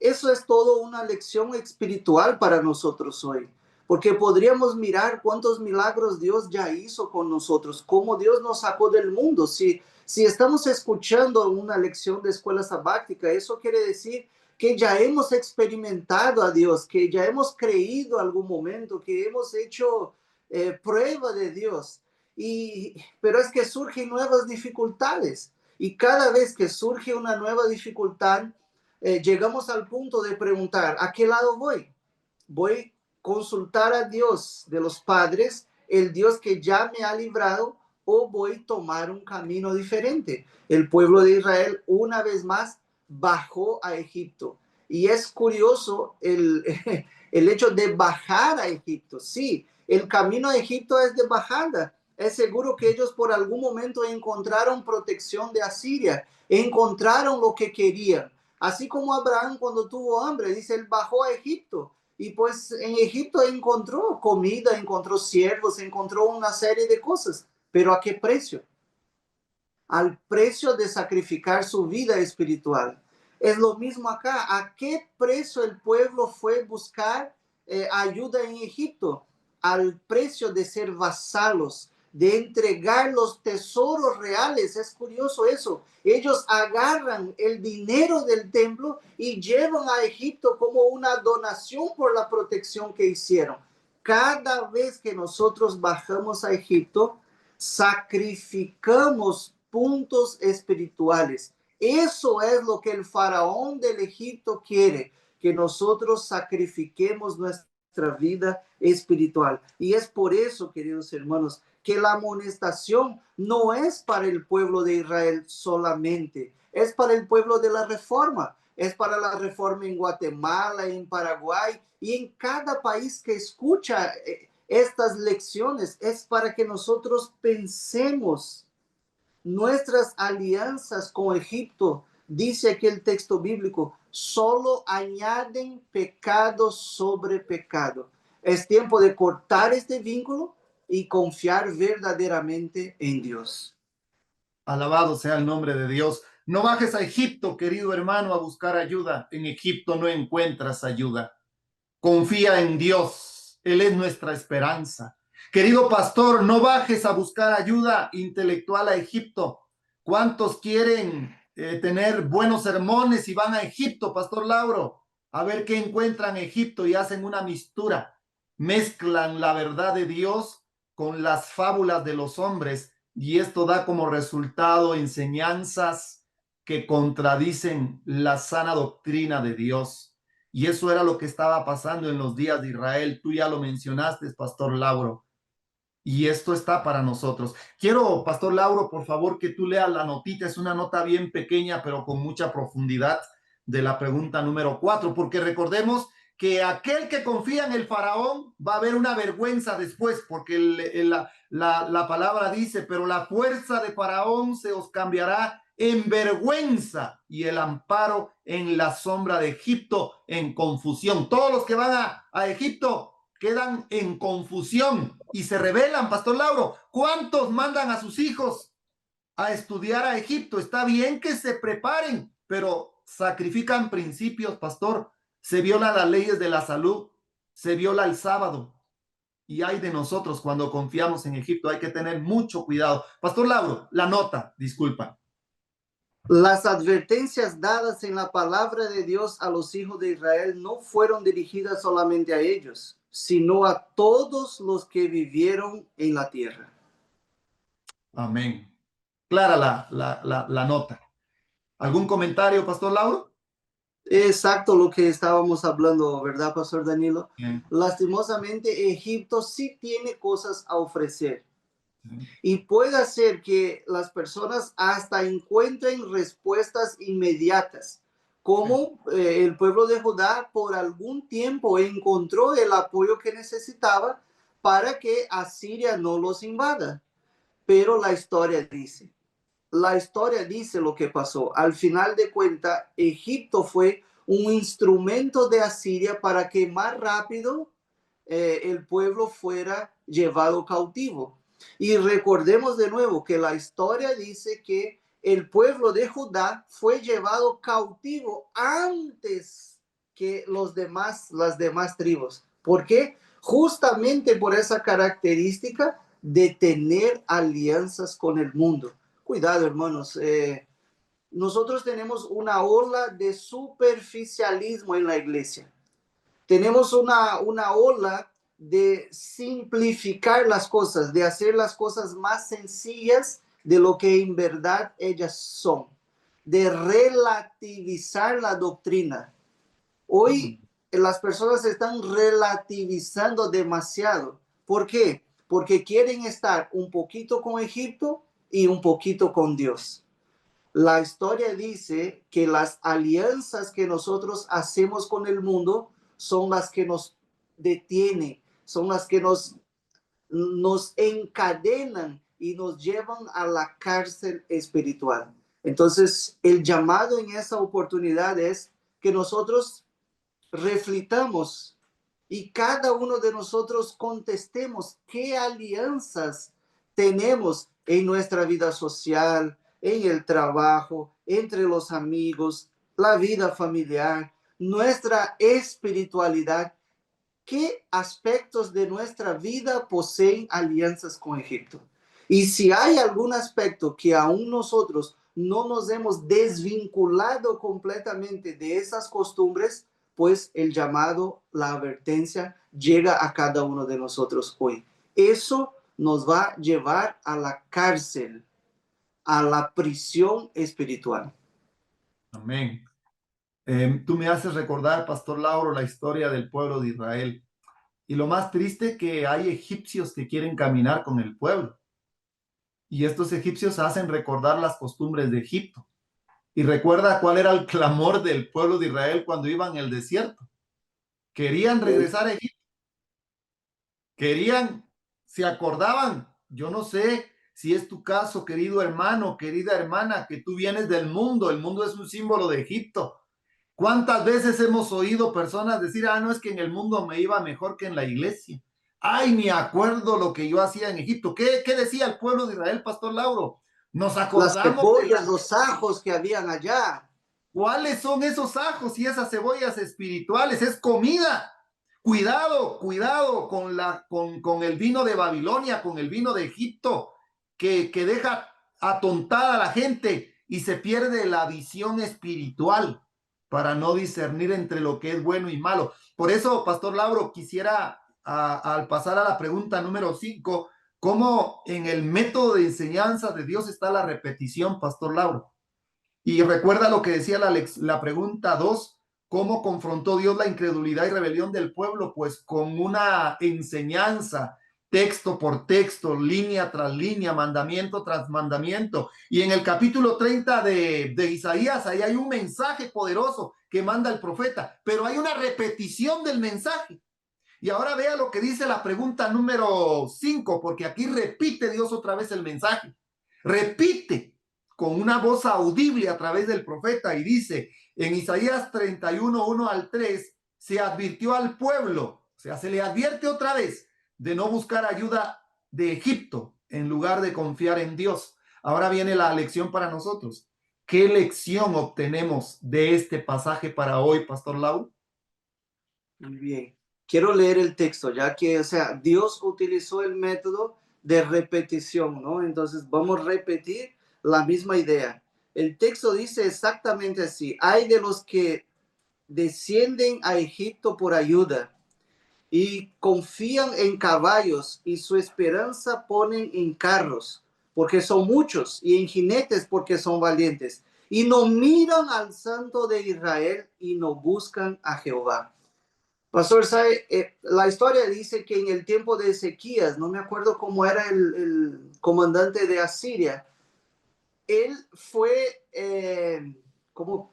eso es todo una lección espiritual para nosotros hoy, porque podríamos mirar cuántos milagros Dios ya hizo con nosotros, cómo Dios nos sacó del mundo. Si estamos escuchando una lección de escuela sabática, eso quiere decir que ya hemos experimentado a Dios, que ya hemos creído algún momento, que hemos hecho prueba de Dios. Pero es que surgen nuevas dificultades y cada vez que surge una nueva dificultad, llegamos al punto de preguntar, ¿a qué lado voy? ¿Voy a consultar a Dios de los padres, el Dios que ya me ha librado, o voy a tomar un camino diferente? El pueblo de Israel una vez más bajó a Egipto. Y es curioso el hecho de bajar a Egipto. Sí, el camino a Egipto es de bajada. Es seguro que ellos por algún momento encontraron protección de Asiria, encontraron lo que querían. Así como Abraham cuando tuvo hambre, dice, él bajó a Egipto. Y pues en Egipto encontró comida, encontró siervos, encontró una serie de cosas. Pero ¿a qué precio? Al precio de sacrificar su vida espiritual. Es lo mismo acá. ¿A qué precio el pueblo fue a buscar ayuda en Egipto? Al precio de ser vasalos, de entregar los tesoros reales. Es curioso eso. Ellos agarran el dinero del templo y llevan a Egipto como una donación por la protección que hicieron. Cada vez que nosotros bajamos a Egipto, sacrificamos puntos espirituales. Eso es lo que el faraón del Egipto quiere, que nosotros sacrifiquemos nuestra vida espiritual. Y es por eso, queridos hermanos, que la amonestación no es para el pueblo de Israel solamente, es para el pueblo de la Reforma, es para la Reforma en Guatemala, en Paraguay y en cada país que escucha estas lecciones. Es para que nosotros pensemos nuestras alianzas con Egipto, dice aquí el texto bíblico, solo añaden pecado sobre pecado. Es tiempo de cortar este vínculo y confiar verdaderamente en Dios. Alabado sea el nombre de Dios. No bajes a Egipto, querido hermano, a buscar ayuda. En Egipto no encuentras ayuda. Confía en Dios. Él es nuestra esperanza. Querido pastor, no bajes a buscar ayuda intelectual a Egipto. ¿Cuántos quieren tener buenos sermones y van a Egipto, pastor Lauro? A ver qué encuentran en Egipto y hacen una mistura. Mezclan la verdad de Dios con las fábulas de los hombres y esto da como resultado enseñanzas que contradicen la sana doctrina de Dios. Y eso era lo que estaba pasando en los días de Israel. Tú ya lo mencionaste, Pastor Lauro. Y esto está para nosotros. Quiero, Pastor Lauro, por favor, que tú leas la notita. Es una nota bien pequeña, pero con mucha profundidad de la pregunta número 4, porque recordemos que aquel que confía en el faraón va a haber una vergüenza después, porque la palabra dice, pero la fuerza de faraón se os cambiará en vergüenza y el amparo en la sombra de Egipto en confusión. Todos los que van a Egipto quedan en confusión y se rebelan, Pastor Lauro. ¿Cuántos mandan a sus hijos a estudiar a Egipto? Está bien que se preparen, pero sacrifican principios, Pastor. Se violan las leyes de la salud, se viola el sábado. Y hay de nosotros cuando confiamos en Egipto, hay que tener mucho cuidado. Pastor Lauro, la nota, disculpa. Las advertencias dadas en la palabra de Dios a los hijos de Israel no fueron dirigidas solamente a ellos, sino a todos los que vivieron en la tierra. Amén. Clara la nota. ¿Algún comentario, Pastor Lauro? Exacto lo que estábamos hablando, ¿verdad, Pastor Danilo? Bien. Lastimosamente, Egipto sí tiene cosas a ofrecer y puede hacer que las personas hasta encuentren respuestas inmediatas, cómo el pueblo de Judá por algún tiempo encontró el apoyo que necesitaba para que Asiria no los invada. Pero la historia dice lo que pasó. Al final de cuentas, Egipto fue un instrumento de Asiria para que más rápido el pueblo fuera llevado cautivo. Y recordemos de nuevo que la historia dice que el pueblo de Judá fue llevado cautivo antes que las demás tribus. ¿Por qué? Justamente por esa característica de tener alianzas con el mundo. Cuidado, hermanos. Nosotros tenemos una ola de superficialismo en la iglesia. Tenemos una ola de simplificar las cosas, de hacer las cosas más sencillas de lo que en verdad ellas son, de relativizar la doctrina. Hoy las personas están relativizando demasiado. ¿Por qué? Porque quieren estar un poquito con Egipto y un poquito con Dios. La historia dice que las alianzas que nosotros hacemos con el mundo son las que nos detienen, son las que nos encadenan y nos llevan a la cárcel espiritual. Entonces, el llamado en esa oportunidad es que nosotros reflitamos y cada uno de nosotros contestemos qué alianzas tenemos en nuestra vida social, en el trabajo, entre los amigos, la vida familiar, nuestra espiritualidad. ¿Qué aspectos de nuestra vida poseen alianzas con Egipto? Y si hay algún aspecto que aún nosotros no nos hemos desvinculado completamente de esas costumbres, pues el llamado, la advertencia llega a cada uno de nosotros hoy. Eso nos va a llevar a la cárcel, a la prisión espiritual. Amén. Tú me haces recordar, Pastor Lauro, la historia del pueblo de Israel. Y lo más triste que hay egipcios que quieren caminar con el pueblo. Y estos egipcios hacen recordar las costumbres de Egipto. Y recuerda cuál era el clamor del pueblo de Israel cuando iban en el desierto. Querían regresar a Egipto. Querían, se acordaban. Yo no sé si es tu caso, querido hermano, querida hermana, que tú vienes del mundo. El mundo es un símbolo de Egipto. ¿Cuántas veces hemos oído personas decir, no, es que en el mundo me iba mejor que en la iglesia? Ay, me acuerdo lo que yo hacía en Egipto. ¿Qué decía el pueblo de Israel, Pastor Lauro? Nos Las acordamos de cebollas, los ajos que habían allá. cuáles son esos ajos y esas cebollas espirituales. Es comida. Cuidado, cuidado con el vino de Babilonia, con el vino de Egipto, que deja atontada a la gente y se pierde la visión espiritual para no discernir entre lo que es bueno y malo. Por eso, Pastor Lauro, quisiera, al pasar a la pregunta número 5, ¿cómo en el método de enseñanza de Dios está la repetición, Pastor Lauro? Y recuerda lo que decía la pregunta 2, ¿cómo confrontó Dios la incredulidad y rebelión del pueblo? Pues con una enseñanza, texto por texto, línea tras línea, mandamiento tras mandamiento. Y en el capítulo 30 de Isaías, ahí hay un mensaje poderoso que manda el profeta, pero hay una repetición del mensaje. Y ahora vea lo que dice la pregunta número 5, porque aquí repite Dios otra vez el mensaje. Repite con una voz audible a través del profeta y dice en Isaías 31, 1 al 3, se advirtió al pueblo, o sea, se le advierte otra vez de no buscar ayuda de Egipto en lugar de confiar en Dios. Ahora viene la lección para nosotros. ¿Qué lección obtenemos de este pasaje para hoy, Pastor Lau? Muy bien. Quiero leer el texto, ya que, o sea, Dios utilizó el método de repetición, ¿no? Entonces vamos a repetir la misma idea. El texto dice exactamente así: hay de los que descienden a Egipto por ayuda y confían en caballos y su esperanza ponen en carros, porque son muchos, y en jinetes, porque son valientes. Y no miran al Santo de Israel y no buscan a Jehová. Pastor, ¿sabe? La historia dice que en el tiempo de Ezequías, no me acuerdo cómo era el comandante de Asiria, él fue,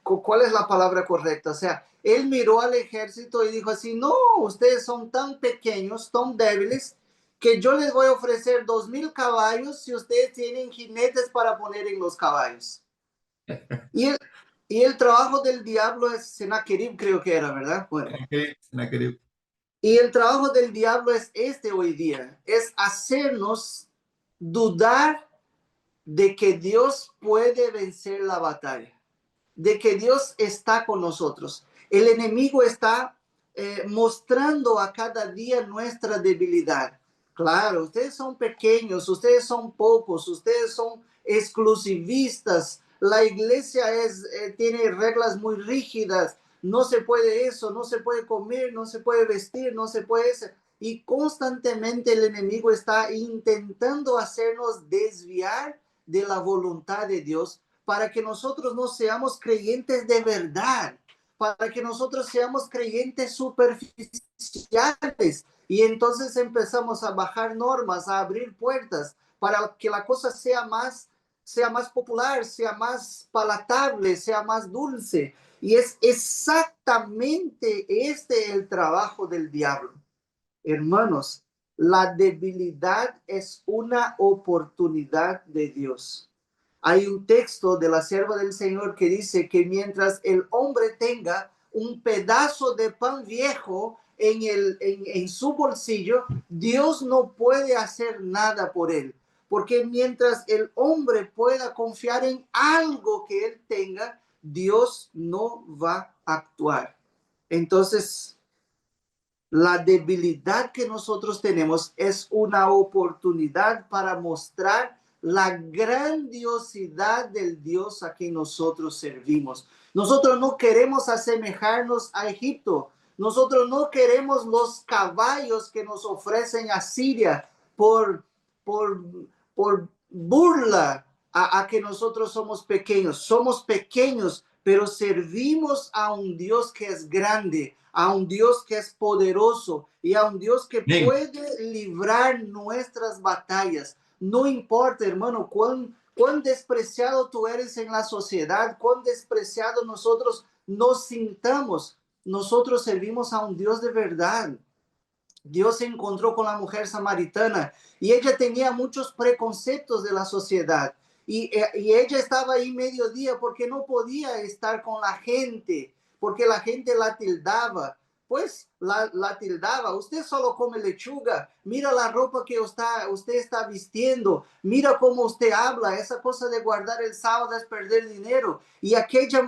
¿cuál es la palabra correcta? O sea, él miró al ejército y dijo así, no, ustedes son tan pequeños, tan débiles, que yo les voy a ofrecer 2000 caballos si ustedes tienen jinetes para poner en los caballos. Y el, y el trabajo del diablo es Sennacherib, creo que era, ¿verdad? Bueno. Sennacherib. Y el trabajo del diablo es este hoy día, es hacernos dudar de que Dios puede vencer la batalla, de que Dios está con nosotros. El enemigo está mostrando a cada día nuestra debilidad. Claro, ustedes son pequeños, ustedes son pocos, ustedes son exclusivistas. La iglesia tiene reglas muy rígidas. No se puede eso, no se puede comer, no se puede vestir, no se puede eso. Y constantemente el enemigo está intentando hacernos desviar de la voluntad de Dios para que nosotros no seamos creyentes de verdad, para que nosotros seamos creyentes superficiales. Y entonces empezamos a bajar normas, a abrir puertas para que la cosa sea más popular, sea más palatable, sea más dulce. Y es exactamente este el trabajo del diablo. Hermanos, la debilidad es una oportunidad de Dios. Hay un texto de la sierva del Señor que dice que mientras el hombre tenga un pedazo de pan viejo en su bolsillo, Dios no puede hacer nada por él. Porque mientras el hombre pueda confiar en algo que él tenga, Dios no va a actuar. Entonces, la debilidad que nosotros tenemos es una oportunidad para mostrar la grandiosidad del Dios a quien nosotros servimos. Nosotros no queremos asemejarnos a Egipto. Nosotros no queremos los caballos que nos ofrecen Asiria por, por burla a que nosotros somos pequeños. Somos pequeños, pero servimos a un Dios que es grande, a un Dios que es poderoso y a un Dios que Bien. puede librar nuestras batallas. No importa, hermano, cuán despreciado tú eres en la sociedad, cuán despreciado nosotros nos sintamos. Nosotros servimos a un Dios de verdad. Dios se encontró con la mujer samaritana y ella tenía muchos preconceptos de la sociedad. Y ella estaba ahí mediodía porque no podía estar con la gente, porque la gente la tildaba. Pues la tildaba, usted solo come lechuga, mira la ropa que usted está vistiendo, mira cómo usted habla, esa cosa de guardar el sábado es perder dinero. Y aquella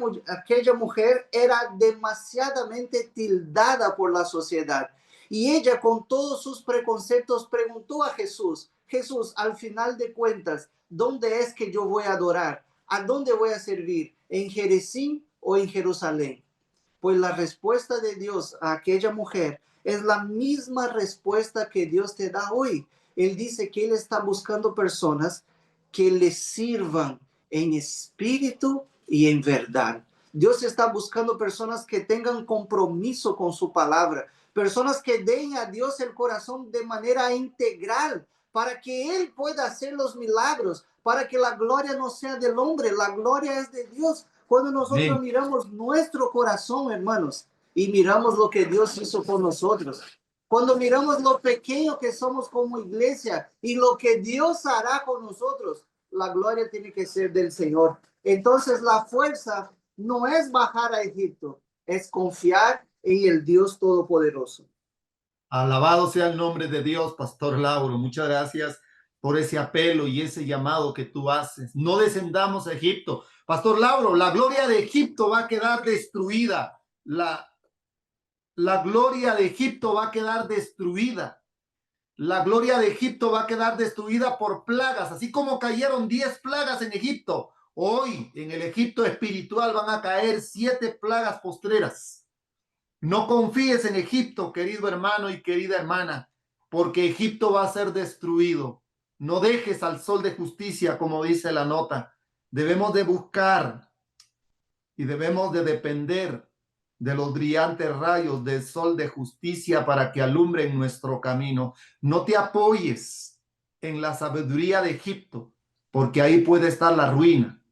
mujer era demasiadamente tildada por la sociedad. Y ella, con todos sus preconceptos, preguntó a Jesús, Jesús, al final de cuentas, ¿dónde es que yo voy a adorar? ¿A dónde voy a servir? ¿En Jericín o en Jerusalén? Pues la respuesta de Dios a aquella mujer es la misma respuesta que Dios te da hoy. Él dice que Él está buscando personas que le sirvan en espíritu y en verdad. Dios está buscando personas que tengan compromiso con su palabra, personas que den a Dios el corazón de manera integral para que Él pueda hacer los milagros, para que la gloria no sea del hombre, la gloria es de Dios. Cuando nosotros Bien. miramos nuestro corazón, hermanos, y miramos lo que Dios hizo con nosotros, cuando miramos lo pequeño que somos como iglesia y lo que Dios hará con nosotros, la gloria tiene que ser del Señor. Entonces la fuerza no es bajar a Egipto, es confiar en el Dios Todopoderoso. Alabado sea el nombre de Dios, Pastor Lauro. Muchas gracias por ese apelo y ese llamado que tú haces. No descendamos a Egipto. Pastor Lauro, la gloria de Egipto va a quedar destruida. La gloria de Egipto va a quedar destruida. La gloria de Egipto va a quedar destruida por plagas, así como cayeron 10 plagas en Egipto. Hoy en el Egipto espiritual van a caer 7 plagas postreras. No confíes en Egipto, querido hermano y querida hermana, porque Egipto va a ser destruido. No dejes al sol de justicia, como dice la nota. Debemos de buscar y debemos de depender de los brillantes rayos del sol de justicia para que alumbren nuestro camino. No te apoyes en la sabiduría de Egipto, porque ahí puede estar la ruina.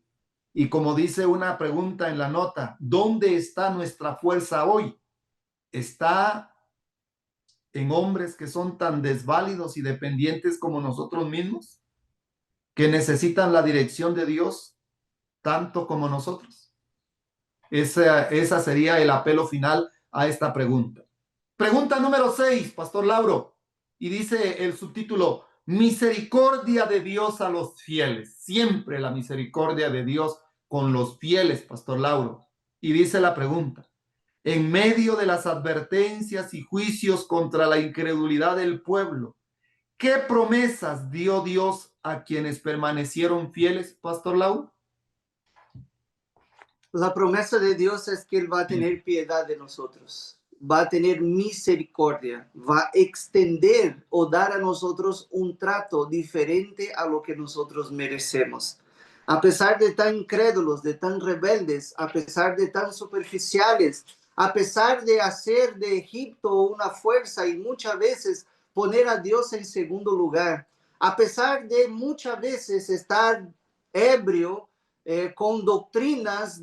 Y como dice una pregunta en la nota, ¿dónde está nuestra fuerza hoy? ¿Está en hombres que son tan desválidos y dependientes como nosotros mismos, que necesitan la dirección de Dios tanto como nosotros? Esa sería el apelo final a esta pregunta. Pregunta número 6, Pastor Lauro. Y dice el subtítulo, misericordia de Dios a los fieles. Siempre la misericordia de Dios con los fieles, Pastor Lauro. Y dice la pregunta, en medio de las advertencias y juicios contra la incredulidad del pueblo, ¿qué promesas dio Dios a quienes permanecieron fieles, Pastor Lauro? La promesa de Dios es que Él va a tener piedad de nosotros, va a tener misericordia, va a extender o dar a nosotros un trato diferente a lo que nosotros merecemos. A pesar de tan incrédulos, de tan rebeldes, a pesar de tan superficiales, a pesar de hacer de Egipto una fuerza y muchas veces poner a Dios en segundo lugar, a pesar de muchas veces estar ebrio, con doctrinas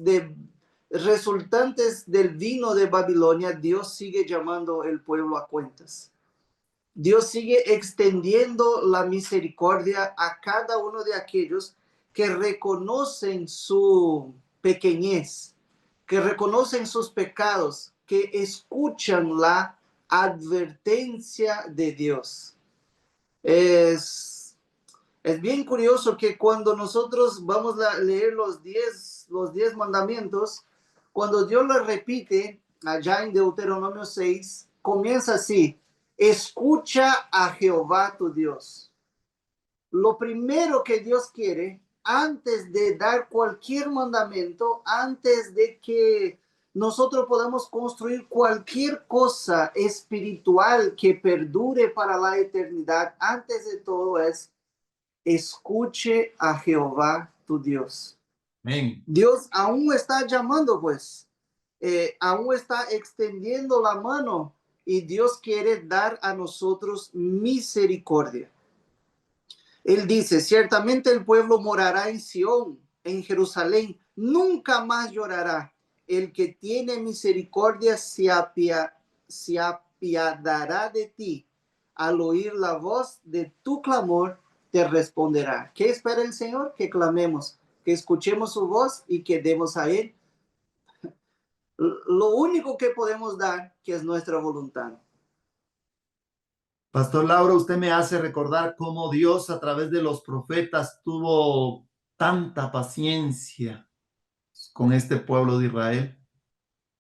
resultantes del vino de Babilonia, Dios sigue llamando el pueblo a cuentas. Dios sigue extendiendo la misericordia a cada uno de aquellos que reconocen su pequeñez, que reconocen sus pecados, que escuchan la advertencia de Dios. Es bien curioso que cuando nosotros vamos a leer los 10 mandamientos, cuando Dios los repite allá en Deuteronomio 6, comienza así: escucha a Jehová tu Dios. Lo primero que Dios quiere, antes de dar cualquier mandamiento, antes de que nosotros podamos construir cualquier cosa espiritual que perdure para la eternidad, antes de todo es: escuche a Jehová tu Dios. Amén. Dios aún está llamando, pues, aún está extendiendo la mano y Dios quiere dar a nosotros misericordia. Él dice, ciertamente el pueblo morará en Sión, en Jerusalén, nunca más llorará. El que tiene misericordia se apiadará de ti. Al oír la voz de tu clamor, te responderá. ¿Qué espera el Señor? Que clamemos, que escuchemos su voz y que demos a Él lo único que podemos dar, que es nuestra voluntad. Pastor Lauro, usted me hace recordar cómo Dios a través de los profetas tuvo tanta paciencia con este pueblo de Israel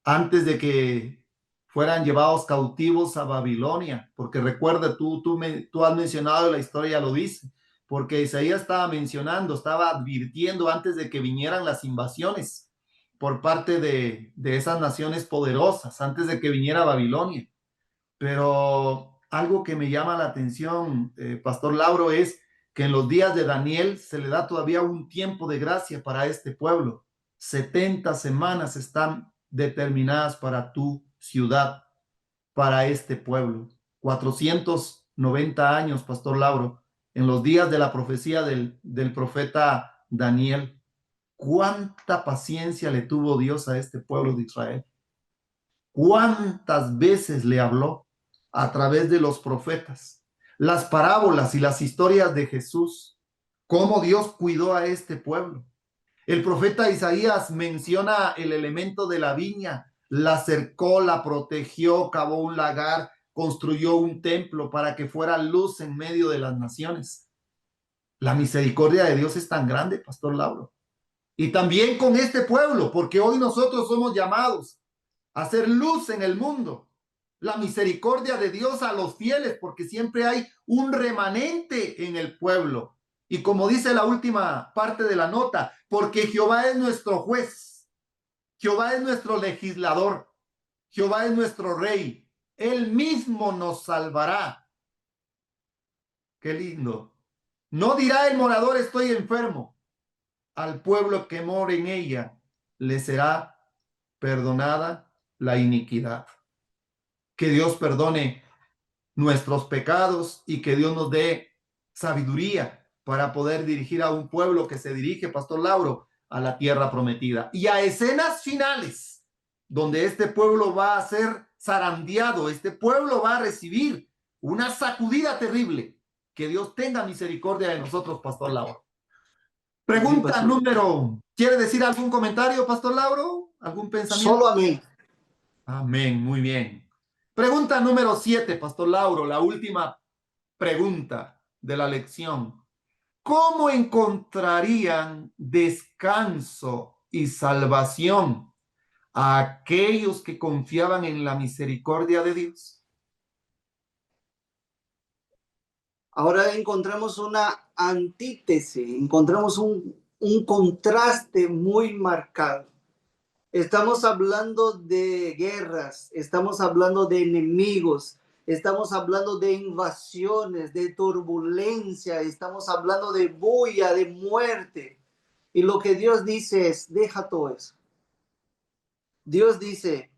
antes de que fueran llevados cautivos a Babilonia, porque recuerda, tú has mencionado la historia, lo dice, porque Isaías estaba mencionando, estaba advirtiendo antes de que vinieran las invasiones por parte de esas naciones poderosas, antes de que viniera Babilonia. Pero algo que me llama la atención, Pastor Lauro, es que en los días de Daniel se le da todavía un tiempo de gracia para este pueblo. 70 semanas están determinadas para tu ciudad, para este pueblo. 490 años, Pastor Lauro, en los días de la profecía del profeta Daniel. ¿Cuánta paciencia le tuvo Dios a este pueblo de Israel? ¿Cuántas veces le habló a través de los profetas? Las parábolas y las historias de Jesús, cómo Dios cuidó a este pueblo. El profeta Isaías menciona el elemento de la viña, la cercó, la protegió, cavó un lagar, construyó un templo para que fuera luz en medio de las naciones. La misericordia de Dios es tan grande, Pastor Lauro. Y también con este pueblo, porque hoy nosotros somos llamados a hacer luz en el mundo. La misericordia de Dios a los fieles, porque siempre hay un remanente en el pueblo. Y como dice la última parte de la nota, porque Jehová es nuestro juez, Jehová es nuestro legislador, Jehová es nuestro rey, él mismo nos salvará. Qué lindo. No dirá el morador estoy enfermo, al pueblo que mora en ella le será perdonada la iniquidad. Que Dios perdone nuestros pecados y que Dios nos dé sabiduría para poder dirigir a un pueblo que se dirige, Pastor Lauro, a la tierra prometida y a escenas finales donde este pueblo va a ser zarandeado, este pueblo va a recibir una sacudida terrible. Que Dios tenga misericordia de nosotros, Pastor Lauro. Amén, Pregunta pastor. número, ¿quiere decir algún comentario, Pastor Lauro? ¿Algún pensamiento? Solo amén. Amén, muy bien. Pregunta número 7, Pastor Lauro, la última pregunta de la lección. ¿Cómo encontrarían descanso y salvación a aquellos que confiaban en la misericordia de Dios? Ahora encontramos una antítesis, encontramos un contraste muy marcado. Estamos hablando de guerras, estamos hablando de enemigos, estamos hablando de invasiones, de turbulencia, estamos hablando de bulla, de muerte. Y lo que Dios dice es, deja todo eso. Dios dice,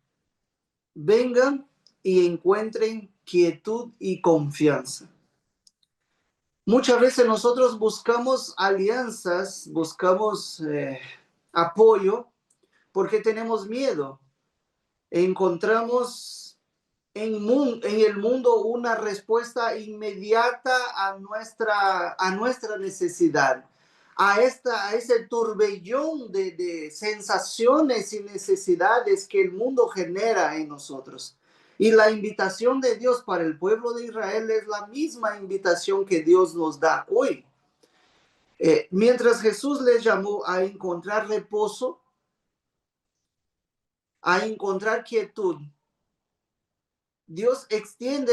vengan y encuentren quietud y confianza. Muchas veces nosotros buscamos alianzas, buscamos apoyo porque tenemos miedo. Encontramos en el mundo una respuesta inmediata a nuestra necesidad, a ese turbellón de sensaciones y necesidades que el mundo genera en nosotros. Y la invitación de Dios para el pueblo de Israel es la misma invitación que Dios nos da hoy. Mientras Jesús les llamó a encontrar reposo, a encontrar quietud, Dios extiende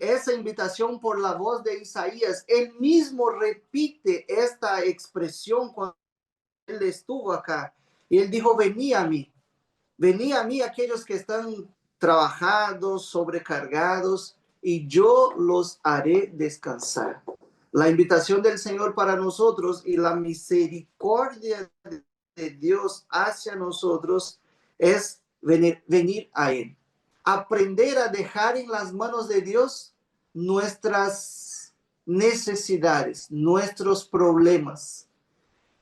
esa invitación por la voz de Isaías. Él mismo repite esta expresión cuando él estuvo acá. Y él dijo, vení a mí aquellos que están trabajados, sobrecargados, y yo los haré descansar. La invitación del Señor para nosotros y la misericordia de Dios hacia nosotros es venir a Él. Aprender a dejar en las manos de Dios nuestras necesidades, nuestros problemas.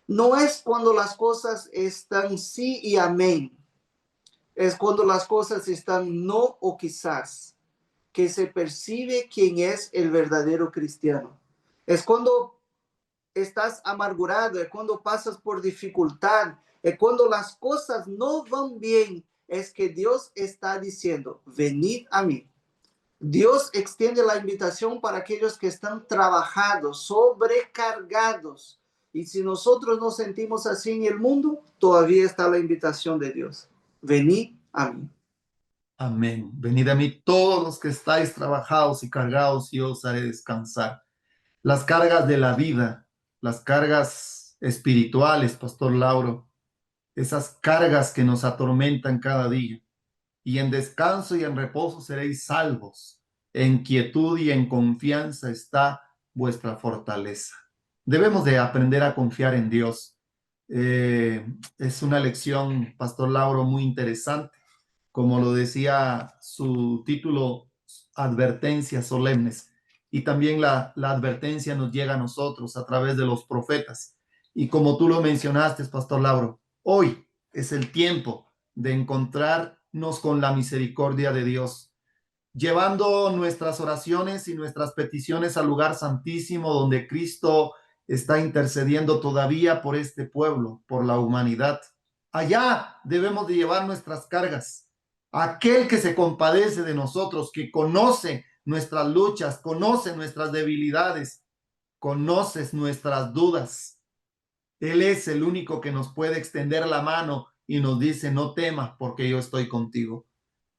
No es cuando las cosas están sí y amén. Es cuando las cosas están no o quizás, que se percibe quién es el verdadero cristiano. Es cuando estás amargurado, es cuando pasas por dificultad, es cuando las cosas no van bien, es que Dios está diciendo, venid a mí. Dios extiende la invitación para aquellos que están trabajados, sobrecargados. Y si nosotros nos sentimos así en el mundo, todavía está la invitación de Dios. Venid a mí. Amén. Venid a mí todos los que estáis trabajados y cargados y yo os haré descansar. Las cargas de la vida, las cargas espirituales, Pastor Lauro, esas cargas que nos atormentan cada día. Y en descanso y en reposo seréis salvos. En quietud y en confianza está vuestra fortaleza. Debemos de aprender a confiar en Dios. Es una lección, Pastor Lauro, muy interesante. Como lo decía su título, advertencias solemnes. Y también la advertencia nos llega a nosotros a través de los profetas. Y como tú lo mencionaste, Pastor Lauro, hoy es el tiempo de encontrarnos con la misericordia de Dios, llevando nuestras oraciones y nuestras peticiones al lugar santísimo donde Cristo está intercediendo todavía por este pueblo, por la humanidad. Allá debemos de llevar nuestras cargas. Aquel que se compadece de nosotros, que conoce nuestras luchas, conoce nuestras debilidades, conoce nuestras dudas. Él es el único que nos puede extender la mano y nos dice, no temas porque yo estoy contigo.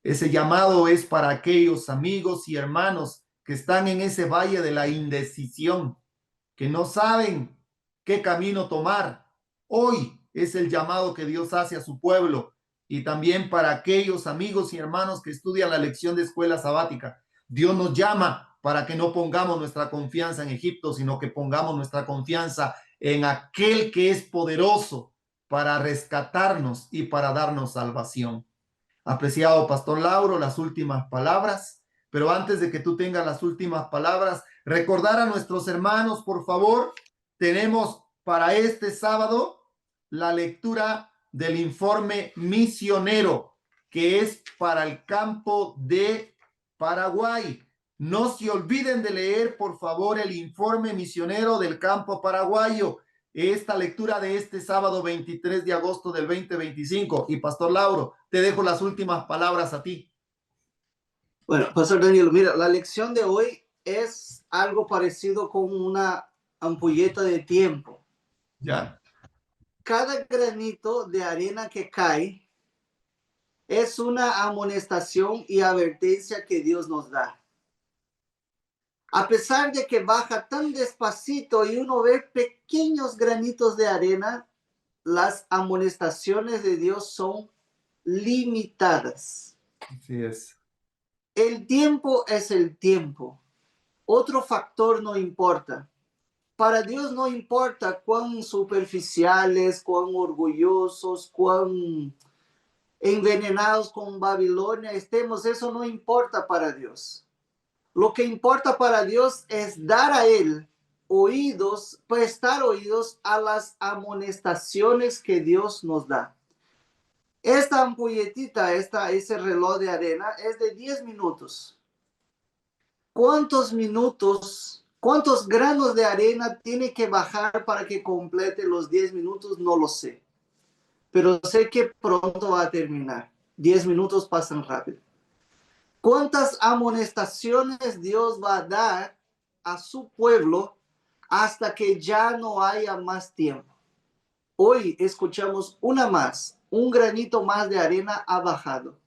Ese llamado es para aquellos amigos y hermanos que están en ese valle de la indecisión, que no saben qué camino tomar. Hoy es el llamado que Dios hace a su pueblo y también para aquellos amigos y hermanos que estudian la lección de escuela sabática. Dios nos llama para que no pongamos nuestra confianza en Egipto, sino que pongamos nuestra confianza en aquel que es poderoso para rescatarnos y para darnos salvación. Apreciado Pastor Lauro, las últimas palabras. Pero antes de que tú tengas las últimas palabras, recordar a nuestros hermanos, por favor, tenemos para este sábado la lectura del informe misionero, que es para el campo de Paraguay. No se olviden de leer, por favor, el informe misionero del campo paraguayo. Esta lectura de este sábado 23 de agosto del 2025. Y Pastor Lauro, te dejo las últimas palabras a ti. Bueno, Pastor Daniel, mira, la lección de hoy es algo parecido con una ampolleta de tiempo. Ya. Cada granito de arena que cae es una amonestación y advertencia que Dios nos da. A pesar de que baja tan despacito y uno ve pequeños granitos de arena, las amonestaciones de Dios son limitadas. Así es. El tiempo es el tiempo. Otro factor no importa. Para Dios no importa cuán superficiales, cuán orgullosos, cuán envenenados con Babilonia estemos, eso no importa para Dios. Lo que importa para Dios es dar a Él oídos, prestar oídos a las amonestaciones que Dios nos da. Esta ampolletita, ese reloj de arena es de 10 minutos. ¿Cuántos minutos, cuántos granos de arena tiene que bajar para que complete los 10 minutos? No lo sé. Pero sé que pronto va a terminar. 10 minutos pasan rápido. ¿Cuántas amonestaciones Dios va a dar a su pueblo hasta que ya no haya más tiempo? Hoy escuchamos una más, un granito más de arena ha bajado.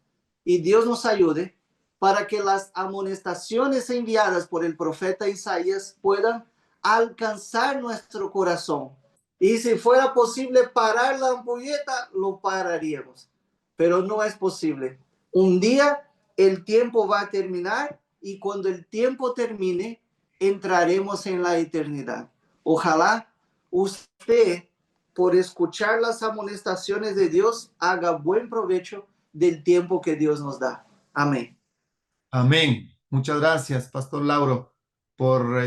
Y Dios nos ayude para que las amonestaciones enviadas por el profeta Isaías puedan alcanzar nuestro corazón. Y si fuera posible parar la ampolleta, lo pararíamos. Pero no es posible. Un día el tiempo va a terminar y cuando el tiempo termine, entraremos en la eternidad. Ojalá usted, por escuchar las amonestaciones de Dios, haga buen provecho del tiempo que Dios nos da. Amén. Amén. Muchas gracias, Pastor Lauro, por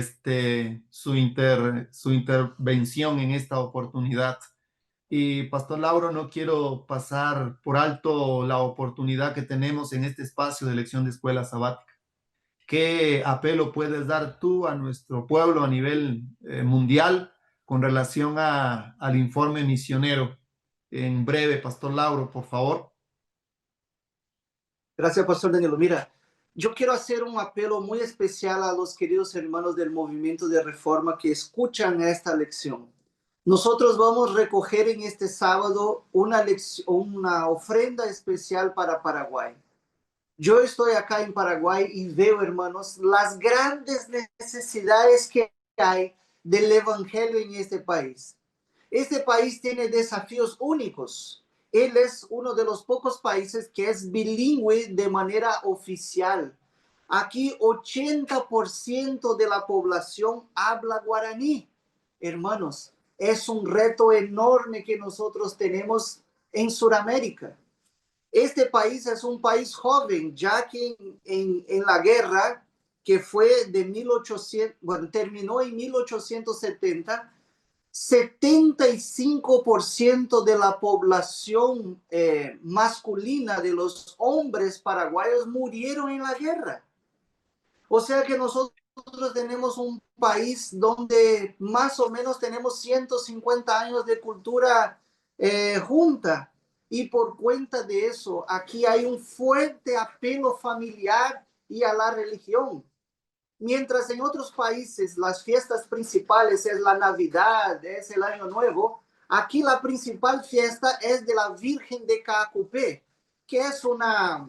su intervención en esta oportunidad. Y Pastor Lauro, no quiero pasar por alto la oportunidad que tenemos en este espacio de lección de escuela sabática. ¿Qué apelo puedes dar tú a nuestro pueblo a nivel mundial con relación al informe misionero? En breve, Pastor Lauro, por favor. Gracias, Pastor Danilo. Mira, yo quiero hacer un apelo muy especial a los queridos hermanos del movimiento de reforma que escuchan esta lección. Nosotros vamos a recoger en este sábado una ofrenda especial para Paraguay. Yo estoy acá en Paraguay y veo, hermanos, las grandes necesidades que hay del evangelio en este país. Este país tiene desafíos únicos. Él es uno de los pocos países que es bilingüe de manera oficial. Aquí 80% de la población habla guaraní. Hermanos, es un reto enorme que nosotros tenemos en Sudamérica. Este país es un país joven, ya que en la guerra que fue de 1800, bueno, terminó en 1870, 75% de la población masculina de los hombres paraguayos murieron en la guerra. O sea que nosotros tenemos un país donde más o menos tenemos 150 años de cultura junta. Y por cuenta de eso, aquí hay un fuerte apelo familiar y a la religión. Mientras en otros países las fiestas principales es la Navidad, es el Año Nuevo, aquí la principal fiesta es de la Virgen de Caacupé, que es una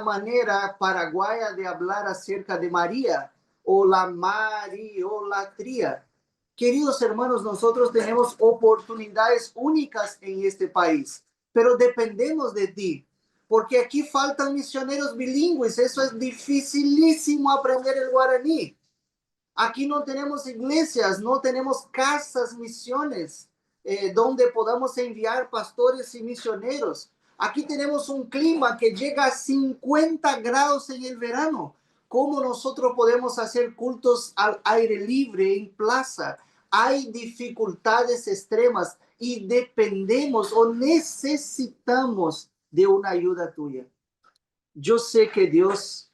manera paraguaya de hablar acerca de María o la mariolatría. Queridos hermanos, nosotros tenemos oportunidades únicas en este país, pero dependemos de ti, porque aquí faltan misioneros bilingües, eso es dificilísimo aprender el guaraní. Aquí no tenemos iglesias, no tenemos casas, misiones, donde podamos enviar pastores y misioneros. Aquí tenemos un clima que llega a 50 grados en el verano. ¿Cómo nosotros podemos hacer cultos al aire libre en plaza? Hay dificultades extremas y dependemos o necesitamos de una ayuda tuya. Yo sé que Dios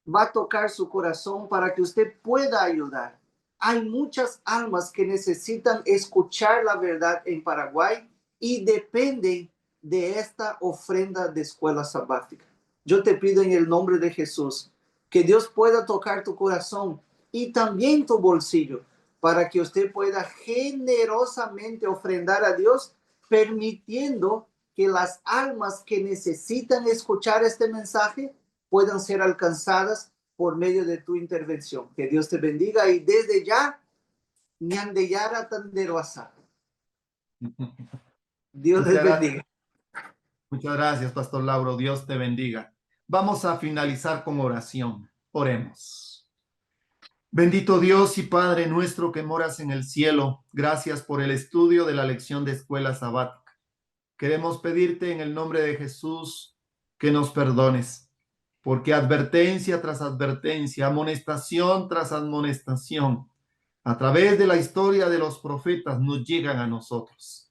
va a tocar su corazón para que usted pueda ayudar. Hay muchas almas que necesitan escuchar la verdad en Paraguay y dependen de esta ofrenda de escuela sabática. Yo te pido en el nombre de Jesús que Dios pueda tocar tu corazón y también tu bolsillo para que usted pueda generosamente ofrendar a Dios, permitiendo que las almas que necesitan escuchar este mensaje puedan ser alcanzadas por medio de tu intervención. Que Dios te bendiga y desde ya, ñandeyara tanderoasa. Dios les bendiga. Muchas gracias, Pastor Lauro. Dios te bendiga. Vamos a finalizar con oración. Oremos. Bendito Dios y Padre nuestro que moras en el cielo, gracias por el estudio de la lección de escuela sabática. Queremos pedirte en el nombre de Jesús que nos perdones, porque advertencia tras advertencia, amonestación tras amonestación, a través de la historia de los profetas nos llegan a nosotros.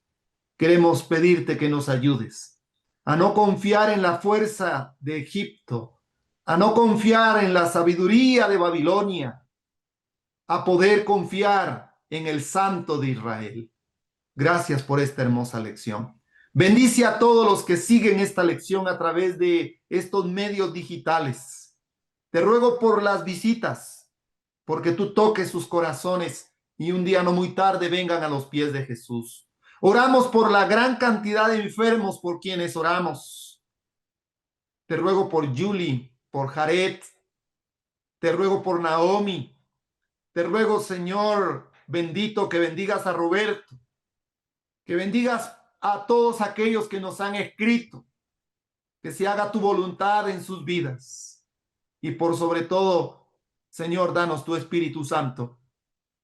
Queremos pedirte que nos ayudes a no confiar en la fuerza de Egipto, a no confiar en la sabiduría de Babilonia, a poder confiar en el Santo de Israel. Gracias por esta hermosa lección. Bendice a todos los que siguen esta lección a través de estos medios digitales. Te ruego por las visitas, porque tú toques sus corazones y un día no muy tarde vengan a los pies de Jesús. Oramos por la gran cantidad de enfermos por quienes oramos. Te ruego por Julie, por Jared, te ruego por Naomi. Te ruego, Señor bendito, que bendigas a Roberto, que bendigas a todos aquellos que nos han escrito, que se haga tu voluntad en sus vidas. Y por sobre todo, Señor, danos tu Espíritu Santo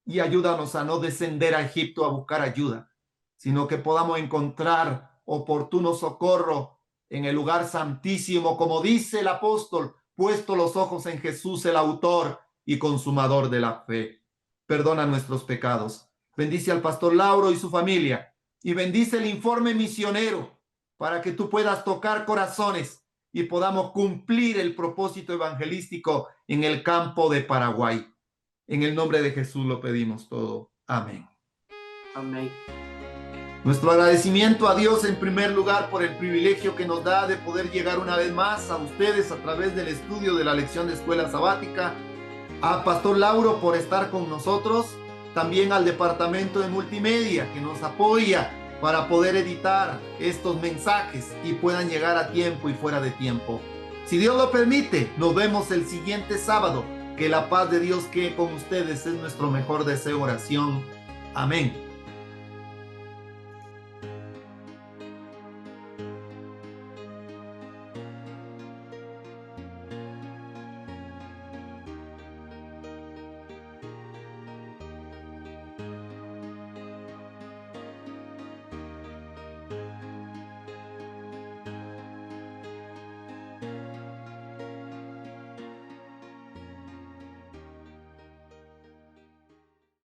y ayúdanos a no descender a Egipto a buscar ayuda, sino que podamos encontrar oportuno socorro en el lugar santísimo, como dice el apóstol, puesto los ojos en Jesús, el autor y consumador de la fe. Perdona nuestros pecados. Bendice al pastor Lauro y su familia y bendice el informe misionero para que tú puedas tocar corazones y podamos cumplir el propósito evangelístico en el campo de Paraguay. En el nombre de Jesús lo pedimos todo. Amén. Amén. Nuestro agradecimiento a Dios en primer lugar por el privilegio que nos da de poder llegar una vez más a ustedes a través del estudio de la lección de escuela sabática, a Pastor Lauro por estar con nosotros, también al departamento de multimedia que nos apoya para poder editar estos mensajes y puedan llegar a tiempo y fuera de tiempo. Si Dios lo permite, nos vemos el siguiente sábado. Que la paz de Dios quede con ustedes, es nuestro mejor deseo, oración. Amén.